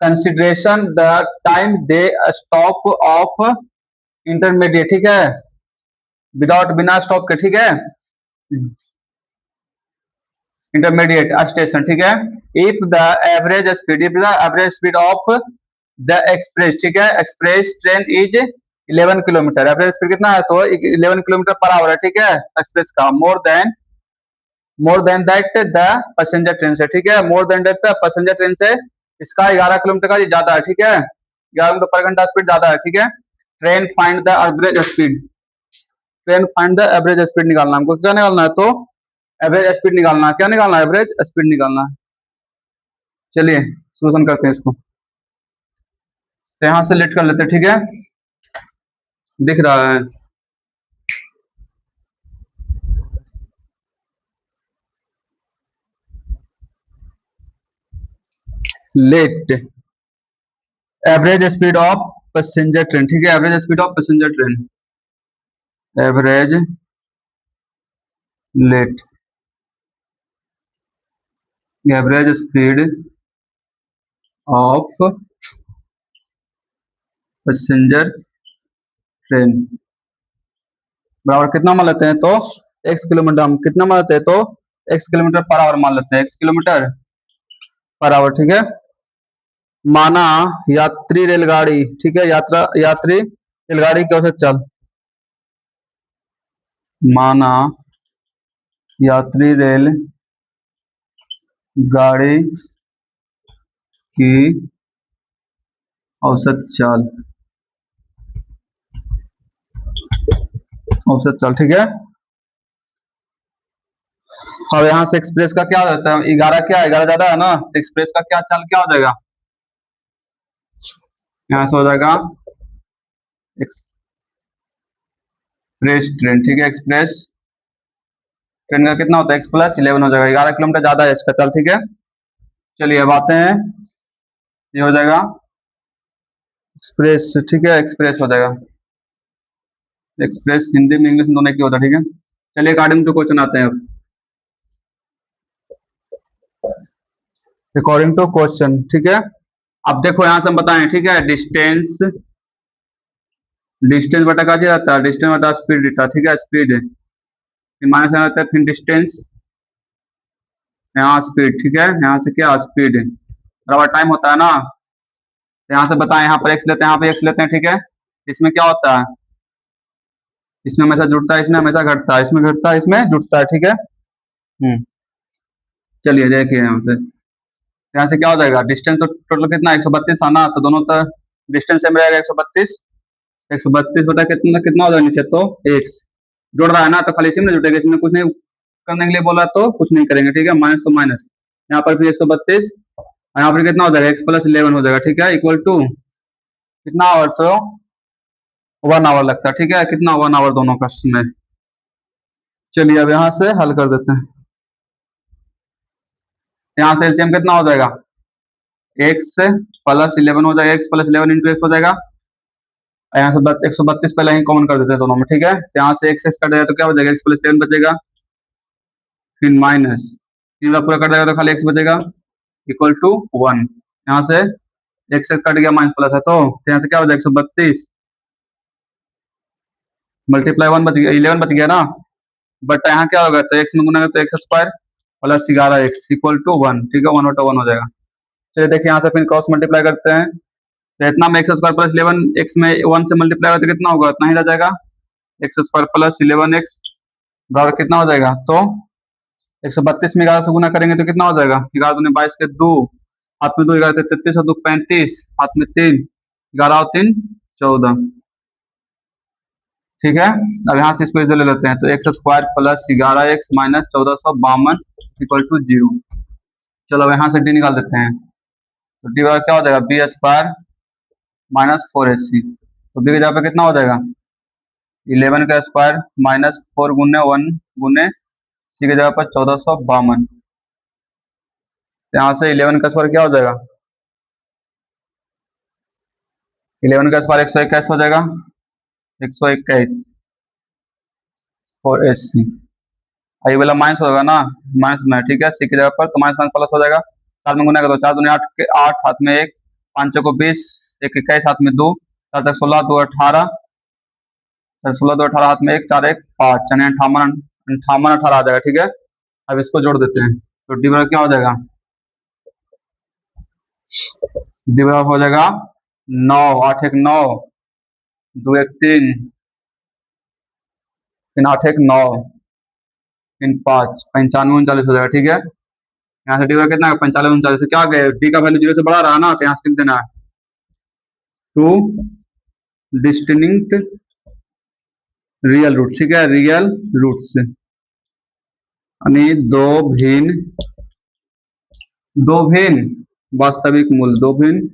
consideration the time they stop of intermediate, ठीक है, विदाउट बिना स्टॉप के, ठीक है, इंटरमीडिएट स्टेशन, ठीक है। If the average speed, if the average speed of the express, ठीक है, express train is 11 kilometre, average speed कितना है? तो 11 किलोमीटर पर आवर है, ठीक है, एक्सप्रेस का। More than that the passenger train से, ठीक है, more than that passenger train से इसका 11 किलोमीटर का ज्यादा है, ठीक है, 11 किलोमीटर पर घंटा स्पीड ज्यादा है, ठीक है। Train find the average speed, train find the average speed निकालना हमको, क्या निकालना है? तो एवरेज स्पीड निकालना है। क्या निकालना है? एवरेज स्पीड निकालना है। चलिए सोल्यूशन करते हैं इसको। तो यहां से लेट कर लेते हैं, ठीक है, दिख रहा है। Let average speed of passenger train, ठीक है, average speed of passenger train, average let average speed of passenger train बराबर कितना मान लेते हैं? तो x किलोमीटर, हम कितना मान लेते हैं? तो x किलोमीटर पर आवर मान लेते हैं, x किलोमीटर पर आवर, ठीक है। माना यात्री रेलगाड़ी, ठीक है, यात्री रेलगाड़ी की औसत चाल, माना यात्री रेल गाड़ी की औसत चाल, औसत चाल, ठीक है। अब यहाँ से एक्सप्रेस का क्या होता है? 11, क्या 11 ज्यादा है ना, तो एक्सप्रेस का क्या चाल क्या हो जाएगा? यहाँ से हो जाएगा एक्सप्रेस ट्रेन, ठीक है, एक्सप्रेस ट्रेन का कितना होता है? x प्लस 11 हो जाएगा, 11 किलोमीटर ज्यादा है इसका चाल, ठीक है। चलिए अब आते हैं, ये हो जाएगा एक्सप्रेस, ठीक है, एक्सप्रेस हो जाएगा। एक्सप्रेस हिंदी में इंग्लिश में दोनों की होता है, ठीक है। चलिए अकॉर्डिंग टू क्वेश्चन आते हैं अब। अकॉर्डिंग टू क्वेश्चन, ठीक है। अब देखो यहाँ से हम बताएं, ठीक है, डिस्टेंस, डिस्टेंस बटा का रहता है, डिस्टेंस बटा स्पीड रहता है, ठीक है, स्पीड फिर माइनस यहाँ रहता है, फिर डिस्टेंस, यहाँ स्पीड, ठीक है, यहाँ से क्या स्पीड बराबर टाइम होता है ना। तो यहाँ से बताएं, यहाँ पर एक्स लेते हैं, यहाँ पे एक्स लेते हैं, ठीक है। इसमें क्या होता है, इसमें हमेशा जुड़ता है, इसमें हमेशा घटता है, इसमें घटता है, इसमें जुड़ता है, ठीक है। चलिए देखिए यहाँ से क्या हो जाएगा, डिस्टेंस तो टोटल कितना 132 आना, तो दोनों तरफ डिस्टेंस सेम रहेगा 132, 132 बटा कितना कितना हो जाएगा नीचे, तो एक्स जुड़ रहा है ना, तो खाली इसी में जुटेगा, इसमें कुछ नहीं करने के लिए बोला तो कुछ नहीं करेंगे, ठीक है, माइनस तो माइनस, यहाँ पर फिर 132, और यहाँ पर कितना हो जाएगा, एक्स प्लस 11 हो जाएगा, ठीक है, इक्वल टू कितना आवर, तो 1 आवर लगता है, ठीक है, कितना 1 आवर दोनों का समय। चलिए अब यहाँ से हल कर देते हैं, यहाँ से एलसीएम कितना हो जाएगा, एक्स प्लस 11 हो जाएगा, एक्स प्लस 11 इंटू एक्स हो जाएगा, और यहाँ से 132 पहले ही कॉमन कर देते हैं दोनों में, ठीक है, तो यहाँ से एक्स एक्स कट जाएगा तो क्या हो जाएगा, एक्स प्लस 7 बचेगा, फिर माइनस, तीन बार पूरा कट जाएगा तो खाली एक्स बचेगा, इक्वल टू 1, यहाँ से एक्स एक्स कट गया, माइनस प्लस है, तो यहाँ से क्या हो जाएगा 132 मल्टीप्लाई 1 बच गया, 11 बच गया ना, बट यहाँ क्या होगा, तो एक्स में गुना तो x square plus 11 x equal to 1, ठीक है, 1/1 हो जाएगा। चलिए देखिए यहाँ से फिर क्रॉस मल्टीप्लाई करते हैं, तो इतना में एक्स स्क्वायर प्लस 11 एक्स में 1 से मल्टीप्लाई होगा तो कितना होगा, इतना ही रह जाएगा, एक्स स्क्वायर प्लस 11 एक्स बराबर कितना हो जाएगा, तो 132 में 11 से गुना करेंगे तो कितना हो जाएगा, 11 दूनी 22 के 2, हाथ में 2, 11 33 और 2 35, हाथ में 3, 11 और 3 14, ठीक है। अब यहाँ से इसको इधर ले लेते हैं, तो x square plus 11 x minus 1452 equal to 0। चलो अब यहाँ से डी निकाल देते हैं, तो डी बराबर क्या हो जाएगा, बी स्क्वायर माइनस 4ac, तो बी की जगह पे कितना हो जाएगा, 11 का स्क्वायर माइनस 4 गुने 1 गुने सी की जगह पर 1452, यहाँ से 11 का स्क्वायर क्या हो जाएगा, 11 का स्क्वायर 121 हो जाएगा, 121 4ac, आई वाला माइनस होगा ना, माइनस में, ठीक है, सी की जगह पर तो माइनस माइनस प्लस हो जाएगा, 4 में गुना कर दो, 4 दूनी 8 के 8, हाथ में 1, 5 चौको 20, 1 21, हाथ में 2, 4 तक 16, 2 18, 16 2 18, हाथ में 1, 4 1 5, यानी 58 58 18 आ जाएगा, ठीक है। अब इसको जोड़ देते हैं, तो डी बराबर क्या हो जाएगा, डी बराबर हो जाएगा 9, 8 1 9, 2 1 3, फिर 8 1 9, फिर 5 95 39 हो जाएगा, ठीक है। यहाँ से डी बराबर कितना है, 95 39 से क्या आ गया, डी का वैल्यू 0 से बड़ा रहा ना, तो यहाँ से लिख देना है, टू डिस्टिंक्ट रियल रूट, ठीक है, रियल रूट्स, यानी दो भिन्न वास्तविक मूल, दो भिन्न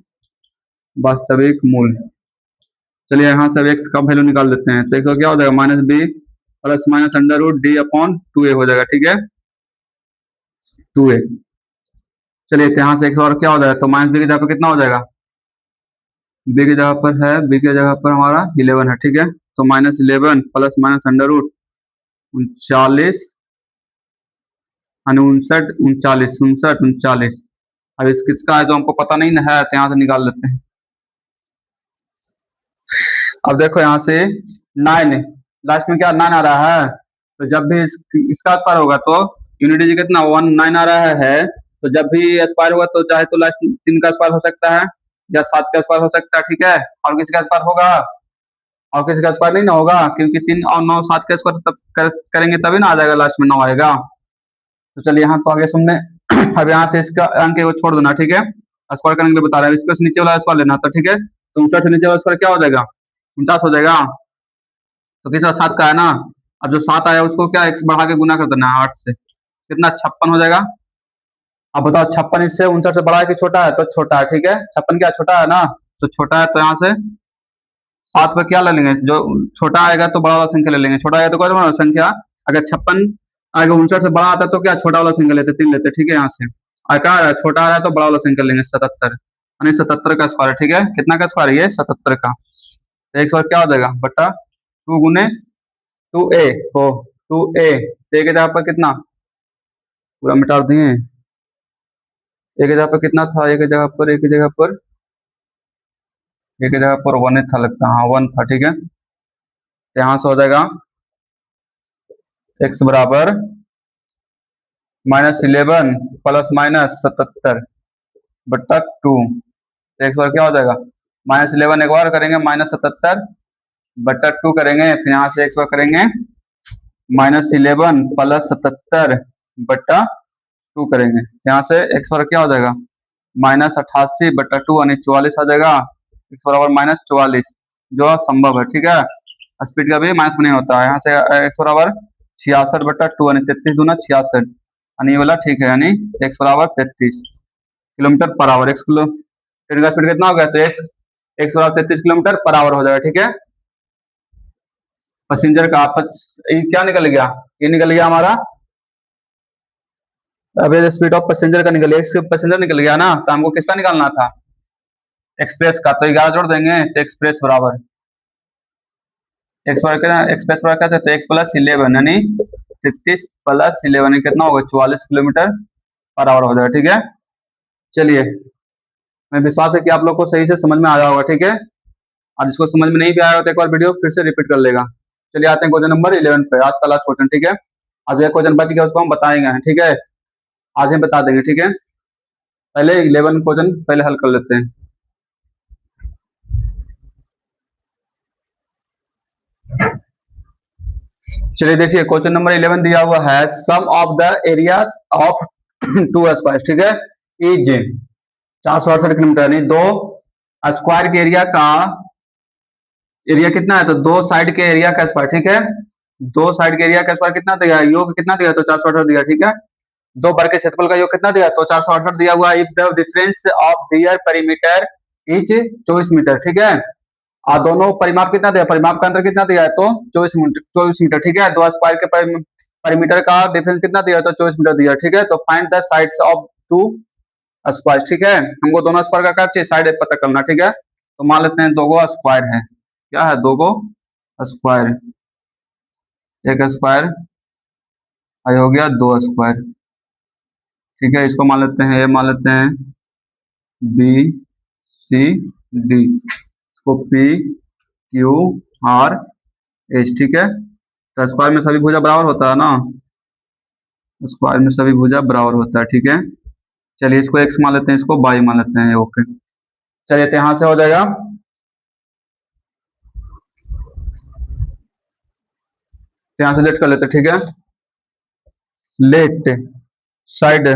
वास्तविक मूल। चलिए यहाँ से अब एक्स का वैल्यू निकाल देते हैं, तो एक्स का क्या हो जाएगा, minus B plus minus under root d upon 2a हो जाएगा, ठीक है, 2a। चलिए तो यहाँ से एक्स और क्या हो जाएगा, तो माइनस बी की जगह पर कितना हो जाएगा, बी की जगह पर है, बी की जगह पर हमारा 11 है, ठीक है, तो minus 11 plus minus under root 39 उनसठ 39 उनसठ 39। अब इस किसका है जो हमको पता नहीं है, तो यहाँ से निकाल लेते हैं। अब देखो यहाँ से 9 लास्ट में क्या 9 आ रहा है, तो जब भी इसका स्क्वायर होगा तो यूनिटी जी कितना 1 9 आ रहा है, तो जब भी स्क्वायर होगा तो चाहे तो लास्ट 3 का स्क्वायर हो सकता है या 7 का स्क्वायर हो सकता है, ठीक है, और किसी का स्क्वायर होगा, और किसी का स्क्वायर नहीं ना होगा, क्योंकि 3 और 9 7 का स्क्वायर तब करेंगे तभी ना आ जाएगा, लास्ट में 9 आएगा। तो चलिए यहाँ तो आगे सुनने अब यहाँ से इसका अंक को छोड़ देना, ठीक है, स्क्वायर करने के लिए बता रहा है, इसको नीचे वाला स्क्वायर लेना, तो ठीक है, तो 59 से नीचे वाला स्क्वायर क्या हो जाएगा, 49 हो जाएगा, तो कितना 7 का है ना, अब जो 7 आया उसको क्या x बढ़ा के गुना कर देना है 8 से, कितना 56 हो जाएगा। अब बताओ 56 इससे 59 से बड़ा है कि छोटा है, तो छोटा है, ठीक है, 56 क्या छोटा है ना, तो छोटा है, तो यहाँ से 7 पर क्या ले लेंगे, जो छोटा आएगा तो बड़ा वाला संख्या ले लेंगे, छोटा आएगा तो कौन सा संख्या, अगर 56 अगर 59 से बड़ा आता है तो क्या छोटा वाला संख्या लेते 3 लेते, ठीक है, यहाँ से अगर छोटा आ रहा है तो बड़ा वाला संख्या लेंगे 77, यानी 77 का स्क्वायर है, ठीक है, कितना का स्क्वायर है ये 77 का, तो एक स्क्वायर क्या हो जाएगा बटा 2 गुने 2a हो 2a, तो के जगह पर कितना पूरा मिटा दिए एक जगह पर कितना था, एक जगह पर 1 था लगता है, हाँ 1 था, ठीक है। तो यहाँ से हो जाएगा x बराबर -11 प्लस -77 बट्टा 2। तो x बार क्या हो जाएगा, -11 एक बार करेंगे, -77 बट्टा 2 करेंगे, फिर यहाँ से x बार करेंगे -11 प्लस 77 बट्टा 2 करेंगे, यहाँ से x बार क्या हो जाएगा, -88 बट्टा 2 यानी 44 आ जाएगा, x बराबर -44 जो असंभव है, ठीक है। स्पीड का भी माइनस नहीं होता है, यहाँ से x बराबर 66 बट्टा 2 यानी 33 दूना 66 यानी ये वाला ठीक है, यानी x बराबर 33 किलोमीटर पर आवर। ट्रेन का स्पीड कितना हो गया, तो x बराबर 33 किलोमीटर पर आवर हो जाएगा, ठीक है। पैसेंजर का आपस ये क्या निकल गया, ये निकल गया हमारा एवरेज स्पीड ऑफ पैसेंजर का निकल गया, पैसेंजर निकल गया ना, तो हमको किसका निकालना था, एक्सप्रेस का। तो 11 जोड़ देंगे तो एक्सप्रेस बराबर एक्सप्रेस बराबर क्या था, x प्लस 11 यानी 33 प्लस 11 कितना होगा, 44 किलोमीटर पर आवर हो जाएगा, ठीक है। चलिए, मैं विश्वास है कि आप लोग को सही से समझ में आ रहा होगा, ठीक है। और जिसको समझ में नहीं भी आया हो तो एक बार वीडियो फिर से रिपीट कर लेगा। चलिए आते हैं क्वेश्चन नंबर 11 पे, आज का लास्ट क्वेश्चन, ठीक है। आज एक क्वेश्चन बच गया, उसको हम बताएंगे, ठीक है, आज हम बता देंगे, ठीक है। पहले 11 क्वेश्चन पहले हल कर लेते हैं। चलिए देखिए, क्वेश्चन नंबर 11 दिया हुआ है, sum of the areas of two square, ठीक है, इज 468 किलोमीटर, यानी दो स्क्वायर के एरिया का एरिया कितना है, तो दो साइड के एरिया का स्क्वायर, ठीक है। दो साइड के एरिया का स्क्वायर कितना दिया, योग कितना दिया, तो 468 दिया, ठीक है। दो वर्ग के क्षेत्रफल का योग कितना दिया, तो 468 दिया हुआ। If the difference of their perimeter is 24 metre, ठीक है। और दोनों परिमाप कितना दिया, परिमाप का अंतर कितना दिया है, तो 24 मीटर, ठीक है। दो स्क्वायर के परिमीटर का डिफरेंस कितना दिया, तो 24 मीटर दिया, ठीक है। तो find the sides of two square, ठीक है। हमको दोनों स्क्वायर का क्या चाहिए, साइड पता करना, ठीक है। तो मान लेते हैं दो गो स्क्वायर है, क्या है, दो गो स्क्वायर, एक स्क्वायर हो गया, दो स्क्वायर, ठीक है। इसको मान लेते हैं, ये मान लेते हैं बी सी डी, इसको पी क्यू आर एच, ठीक है। तो स्क्वायर में सभी भुजा बराबर होता है ना, स्क्वायर में सभी भुजा बराबर होता है, ठीक है। चलिए इसको एक्स मान लेते हैं, इसको वाई मान लेते हैं, ओके। चलिए तो यहाँ से हो जाएगा, तो यहाँ से लेट कर लेते हैं, ठीक है। लेट साइड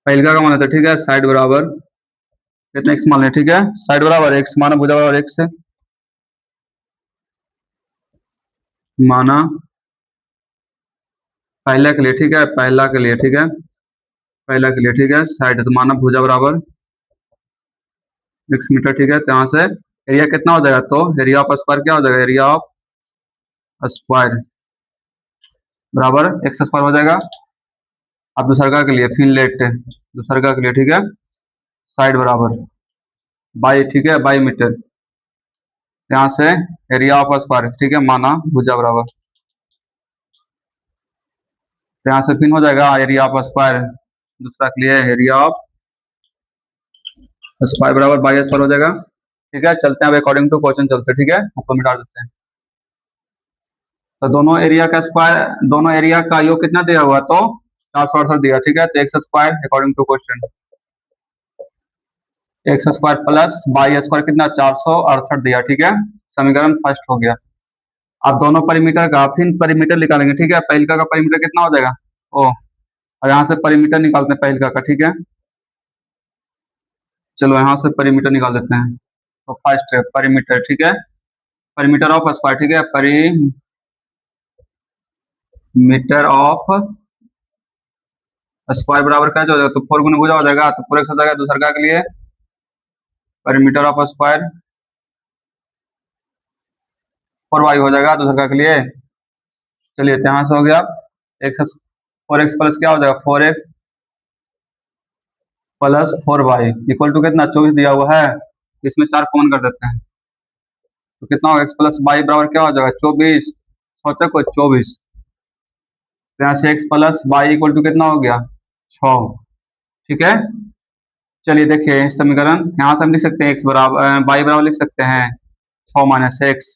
पहलका का मान लेते हैं, ठीक है। साइड बराबर कितना एक्स मान लें, ठीक है। साइड बराबर एक्स माना, भुजा बराबर एक्स माना पहला के लिए, ठीक है, पहला के लिए, ठीक है, पहला के लिए, ठीक है। साइड तो माना भुजा बराबर एक्स मीटर, ठीक है। तो यहाँ से एरिया कितना हो जाएगा, तो एरिया ऑफ स्क्वायर क्या हो जाएगा, एरिया ऑफ स्क्वायर बराबर एक्स स्क्वायर हो जाएगा। अब दूसरका के लिए फिर लेट, दूसरका के लिए, ठीक है, साइड बराबर बाई, ठीक है, बाई मीटर, यहाँ से एरिया ऑफ स्क्वायर, ठीक है, माना भुजा बराबर, तो यहाँ से फिर हो जाएगा एरिया ऑफ स्क्वायर, दूसरा के लिए एरिया ऑफ स्क्वायर बराबर बाई स्क्वायर हो जाएगा, ठीक है। चलते हैं अब अकॉर्डिंग टू क्वेश्चन चलते हैं, ठीक है, आपको मिटा देते हैं। तो दोनों एरिया का स्क्वायर, दोनों एरिया का योग कितना दिया हुआ, तो 468 दिया, ठीक है। तो x square according to question, x square plus y square कितना 468 दिया, ठीक है। समीकरण फर्स्ट हो गया। अब दोनों परिमीटर का फिर परिमीटर निकालेंगे, ठीक है। पहलका का परिमीटर कितना हो जाएगा, ओ, और यहाँ से परिमीटर निकालते हैं पहलका का, ठीक है। चलो यहाँ से परिमीटर निकाल देते हैं। तो फर्स्ट परिमीटर, ठीक है, परिमीटर ऑफ स्क्वायर, ठीक है, परिमीटर ऑफ स्क्वायर बराबर क्या हो जाएगा, तो 4 गुना भुजा हो जाएगा, तो 4 एक्स हो जाएगा। दूसरा के लिए परिमीटर ऑफ स्क्वायर 4 वाई हो जाएगा, दूसरा के लिए। चलिए तो यहाँ से हो गया एक्स, 4 एक्स प्लस क्या हो जाएगा, 4 x plus 4 y equal to कितना, 24 दिया हुआ है, इसमें 4 कॉमन कर देते हैं, तो कितना होगा, एक्स प्लस वाई बराबर क्या हो जाएगा, 24, 6 को 24, तो यहाँ से x plus y equal to कितना हो गया, 6, ठीक है। चलिए देखिए समीकरण यहाँ से हम लिख सकते हैं x बराबर y बराबर लिख सकते हैं 6 माइनस एक्स,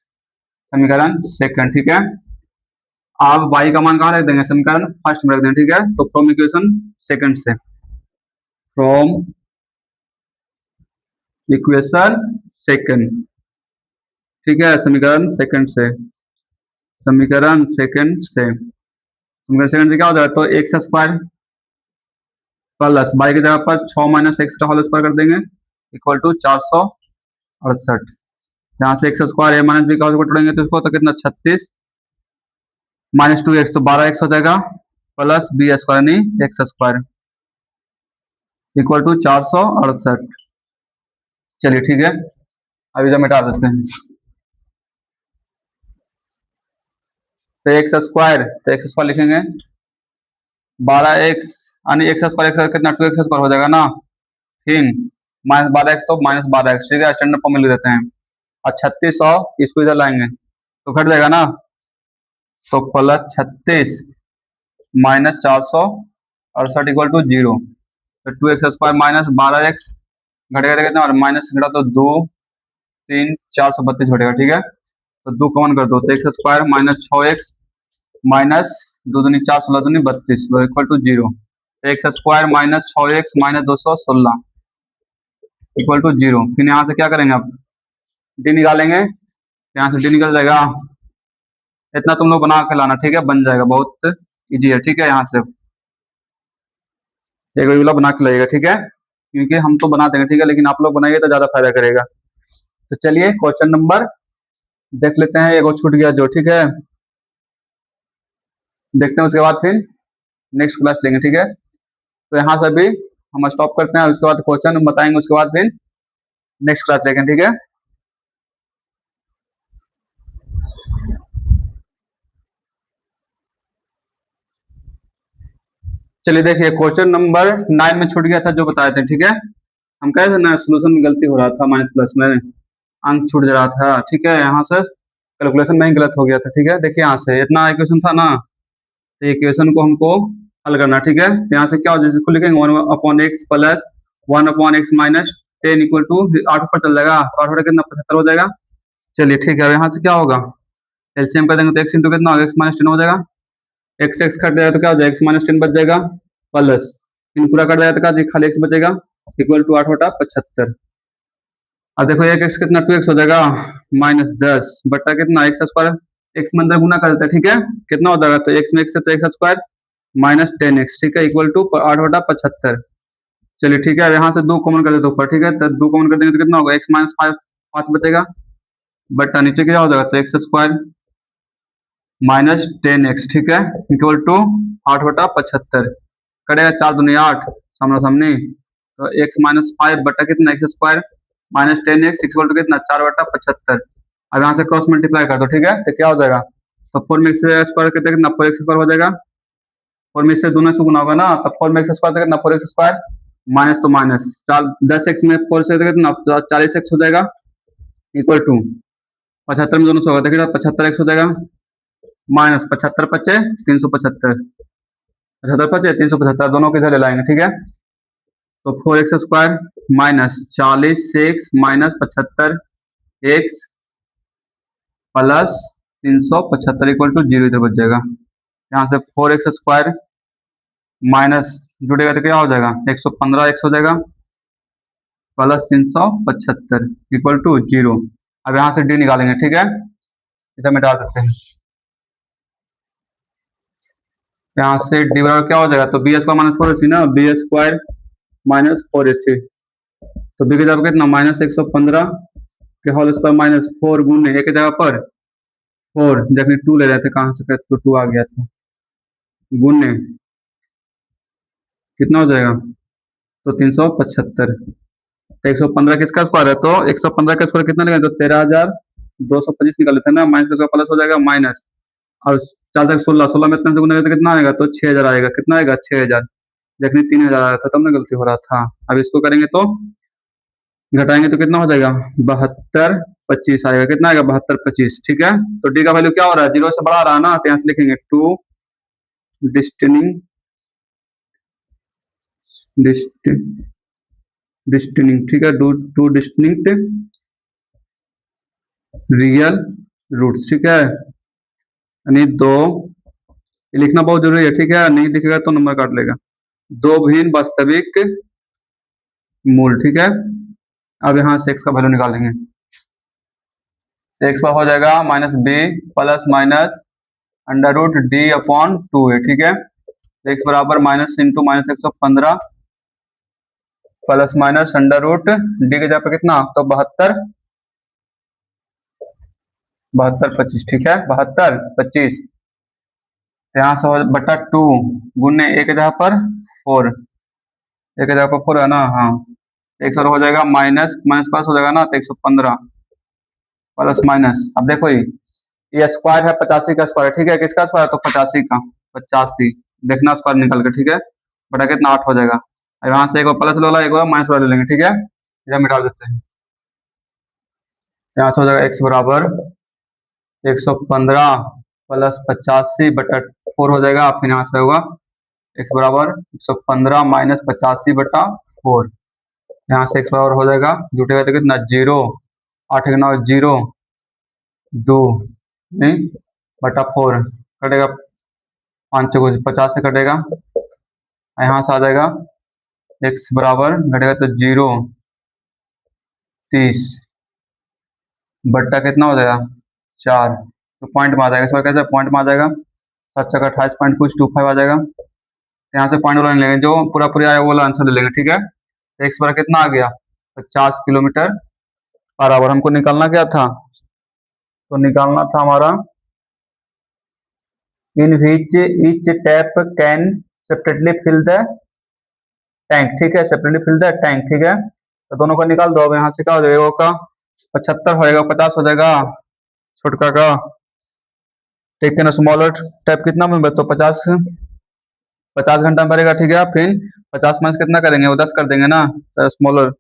समीकरण सेकंड। ठीक है, आप y का मान कहाँ रख देंगे, समीकरण फर्स्ट में रख देंगे। ठीक है, तो फ्रॉम इक्वेशन सेकंड से, फ्रॉम इक्वेशन सेकंड, ठीक है, समीकरण सेकंड से, समीकरण सेकंड से, समीकरण सेकंड से क्या हो जाएगा, तो एक्स स्क्वायर प्लस वाई की जगह पर 6 माइनस एक्स का होल स्क्वायर कर देंगे इक्वल टू 468। यहाँ से एक्स स्क्वायर ए माइनस बी का होल तोड़ेंगे तो इसको, तो कितना 36 माइनस 2x तो 12x हो जाएगा, प्लस बी स्क्वायर नहीं एक्स स्क्वायर इक्वल टू 468। चलिए ठीक है, अभी जब मिटा देते हैं, तो एक्स स्क्वायर लिखेंगे 12x, यानी एक्स स्क्वायर कितना 2x स्क्वायर हो जाएगा ना, फिर माइनस 12x तो माइनस 12x, ठीक है, स्टैंडर्ड फॉर्म में लिख देते हैं। और 3600 इसको इधर लाएंगे तो घट जाएगा ना, तो प्लस 36 माइनस 468 इक्वल टू 0। तो 2x स्क्वायर माइनस 12x घटेगा तो कितना, माइनस घटा तो 2 3 432 घटेगा। ठीक है, तो 2 कॉमन कर दो, तो x square minus 6x minus 2 दूनी 4 16 दूनी 32 इक्वल टू 0। तो x square minus 6x minus 216 equal to 0। फिर यहाँ से क्या करेंगे, अब डी निकालेंगे, यहाँ से डी निकल जाएगा, इतना तुम लोग बना के लाना, ठीक है, बन जाएगा, बहुत इजी है। ठीक है, यहाँ से एक रेगुलर बना के लाइएगा, ठीक है, क्योंकि हम तो बना देंगे, ठीक है, लेकिन आप लोग बनाइए तो ज्यादा फायदा करेगा। तो चलिए क्वेश्चन नंबर देख लेते हैं, एगो छूट गया जो, ठीक है, देखते हैं, उसके बाद फिर नेक्स्ट क्लास लेंगे। ठीक है, तो यहाँ से भी हम स्टॉप करते हैं, उसके बाद क्वेश्चन बताएंगे, उसके बाद फिर नेक्स्ट क्लास लेंगे। ठीक है, चलिए देखिए क्वेश्चन नंबर 9 में छूट गया था जो बताए थे। ठीक है, हम कहे थे ना सोल्यूशन में गलती हो रहा था, माइनस प्लस में अंक छूट जा रहा था। ठीक है, यहाँ से कैलकुलेशन में ही गलत हो गया था। ठीक है, देखिए यहाँ से इतना इक्वेशन था ना, तो इक्वेशन को हमको हल करना। ठीक है, तो यहाँ से क्या हो जाए, इसको लिखेंगे 1/x plus 1/x minus 10 equal to 8 ऊपर चल जाएगा, तो 8 कितना 75 हो जाएगा। चलिए ठीक है, अब यहाँ से क्या होगा, एलसीएम कर देंगे तो एक्स इंटू कितना होगा, एक्स माइनस 10 हो जाएगा, एक्स एक्स कट जाएगा तो क्या हो जाएगा, एक्स माइनस 10 बच जाएगा, प्लस इन पूरा कट जाएगा तो क्या खाली एक्स बचेगा इक्वल टू 8/75। अब देखो एक एक्स कितना 2x हो जाएगा, माइनस 10 बट्टा कितना एक्स स्क्वायर, एक्स में अंदर गुना कर देते हैं। ठीक है, कितना हो जाएगा, तो एक्स में एक्स है तो एक्स स्क्वायर माइनस 10x, ठीक है, इक्वल टू 8/75। चलिए ठीक है, अब यहाँ से 2 कॉमन कर देते ऊपर। ठीक है, तो 2 कॉमन कर देंगे तो कितना होगा, एक्स माइनस 5 बचेगा, बट्टा नीचे क्या हो जाएगा, तो एक्स स्क्वायर माइनस 10x, ठीक है, इक्वल टू 8/75। करेगा 4 दूनी 8, सामने सामने, तो एक्स माइनस 5 बट्टा कितना x square minus 10x equal to कितना 4/75। अब यहाँ से क्रॉस मल्टीप्लाई कर दो। ठीक है, तो क्या हो जाएगा, तो 4 में स्क्वायर कितना 4x स्क्वायर हो जाएगा, 4 में से दोनों से गुना होगा ना, तो 4 में एक्स स्क्वायर कितना 4x स्क्वायर माइनस तो माइनस 4 10x में 4 से कितना 40x हो जाएगा इक्वल टू 75 में दोनों से होगा तो कितना 75x हो जाएगा, माइनस 75 पच्चे 375, 75 पच्चे 375, दोनों के इधर ले लाएंगे। ठीक है, तो 4x square minus 40x minus 75x plus 375 equal to 0 इधर बच जाएगा। यहाँ से 4x स्क्वायर माइनस जुड़ेगा तो क्या हो जाएगा, 115x हो जाएगा प्लस 375 इक्वल टू 0। अब यहाँ से डी निकालेंगे। ठीक है, इधर मिटा देते हैं, यहाँ से डी बराबर क्या हो जाएगा, तो बी स्क्वायर माइनस 4ac ना, बी स्क्वायर माइनस 4ac, तो बी की जगह कितना माइनस 115 के होल स्क्वायर माइनस 4 गुने एक जगह पर 4, देखिए 2 ले रहे थे कहाँ से, तो 2 आ गया था, गुने कितना हो जाएगा, तो 375। तो 115 किसका स्क्वायर है, तो 115 का स्क्वायर कितना निकलेगा, तो 13,225 निकाले थे ना, माइनस का प्लस हो जाएगा माइनस, और 4 से 16, 16 में इतना से गुना करते कितना आएगा, तो 6,000 आएगा, कितना आएगा 6,000, देखने 3,000 आया था तब ना गलती हो रहा था। अब इसको करेंगे तो घटाएंगे तो कितना हो जाएगा 7225 आएगा, कितना आएगा 7225। ठीक है, तो डी का वैल्यू क्या हो रहा है, 0 से बड़ा आ रहा है ना, तो यहाँ से लिखेंगे 2 डिस्टिंग डिस्टिंक्ट, ठीक है, टू डिस्टिंक्ट रियल रूट्स, ठीक है, यानी दो, ये लिखना बहुत जरूरी है, ठीक है, नहीं लिखेगा तो नंबर काट लेगा। दो भिन्न वास्तविक मूल, ठीक है। अब यहाँ से x का वैल्यू निकालेंगे, x का हो जाएगा minus B plus minus under root d upon two है, ठीक है। x बराबर minus into minus 115 plus minus under root d के जगह पे कितना, तो 72 72 25, ठीक है, 72 25, यहाँ से हो बटा टू गुने एक जगह पर 4, एक जगह पर 4 है ना, हाँ, एक सौ हो जाएगा माइनस माइनस प्लस हो जाएगा ना, तो 115 प्लस माइनस, अब देखो ये स्क्वायर है 85 का स्क्वायर, ठीक है, किसका स्क्वायर, तो 85 का, 85 देखना स्क्वायर निकल के, ठीक है, बटा कितना 8 हो जाएगा। अब यहाँ से एक बार प्लस वाला एक बार माइनस वाला ले लेंगे, ठीक है, इधर मिटा देते हैं। यहाँ से हो जाएगा x बराबर 115 प्लस 85 बटा 4 हो जाएगा, फिर यहाँ से होगा x बराबर 115 माइनस 85 बटा 4, यहाँ से x बराबर हो जाएगा, जुटेगा तो कितना 0, 8 के 9 0 2 नहीं बटा 4 कटेगा, 5 को 50 से कटेगा, यहाँ से आ जाएगा x बराबर घटेगा तो 0 30 बट्टा कितना हो जाएगा 4, तो पॉइंट में आ जाएगा, इस बार कैसे पॉइंट में आ जाएगा, 7 चौका 28.25 आ जाएगा। यहाँ से पॉइंट वाला नहीं लेंगे, जो पूरा पूरा आया वो वाला आंसर ले लेंगे, ठीक है। तो x बराबर कितना आ गया, 50 किलोमीटर पर आवर हमको निकालना क्या था, तो निकालना था हमारा in which each tap can separately fill the tank, ठीक है, सेपरेटली फिल द टैंक, ठीक है, तो दोनों का निकाल दो। अब यहाँ से क्या हो जाएगा, का 75 होएगा, 50 हो जाएगा छोटका का, टेकन स्मॉलर टैप कितना में, तो 50 घंटा में भरेगा, ठीक है। फिर 50 माइनस कितना करेंगे, वो 10 कर देंगे ना, तो स्मॉलर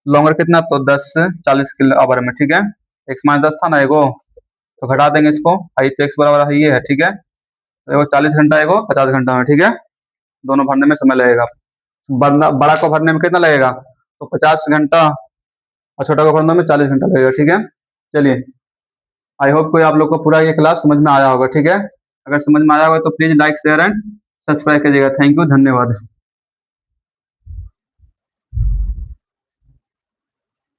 लॉन्गर कितना, तो 10 40 किलो आवर में, ठीक है, x माइनस 10 था ना एगो, तो घटा देंगे इसको, आई तो x बराबर ये है, ठीक है, तो एगो 40 घंटा एगो 50 घंटा में, ठीक है, दोनों भरने में समय लगेगा, बड़ा को भरने में कितना लगेगा, तो 50 घंटा, और छोटा को भरने में 40 घंटा लगेगा, ठीक है। चलिए, आई होप कोई आप लोग को पूरा ये क्लास समझ में आया होगा, ठीक है, अगर समझ में आया होगा तो please like share and subscribe कीजिएगा। थैंक यू, धन्यवाद।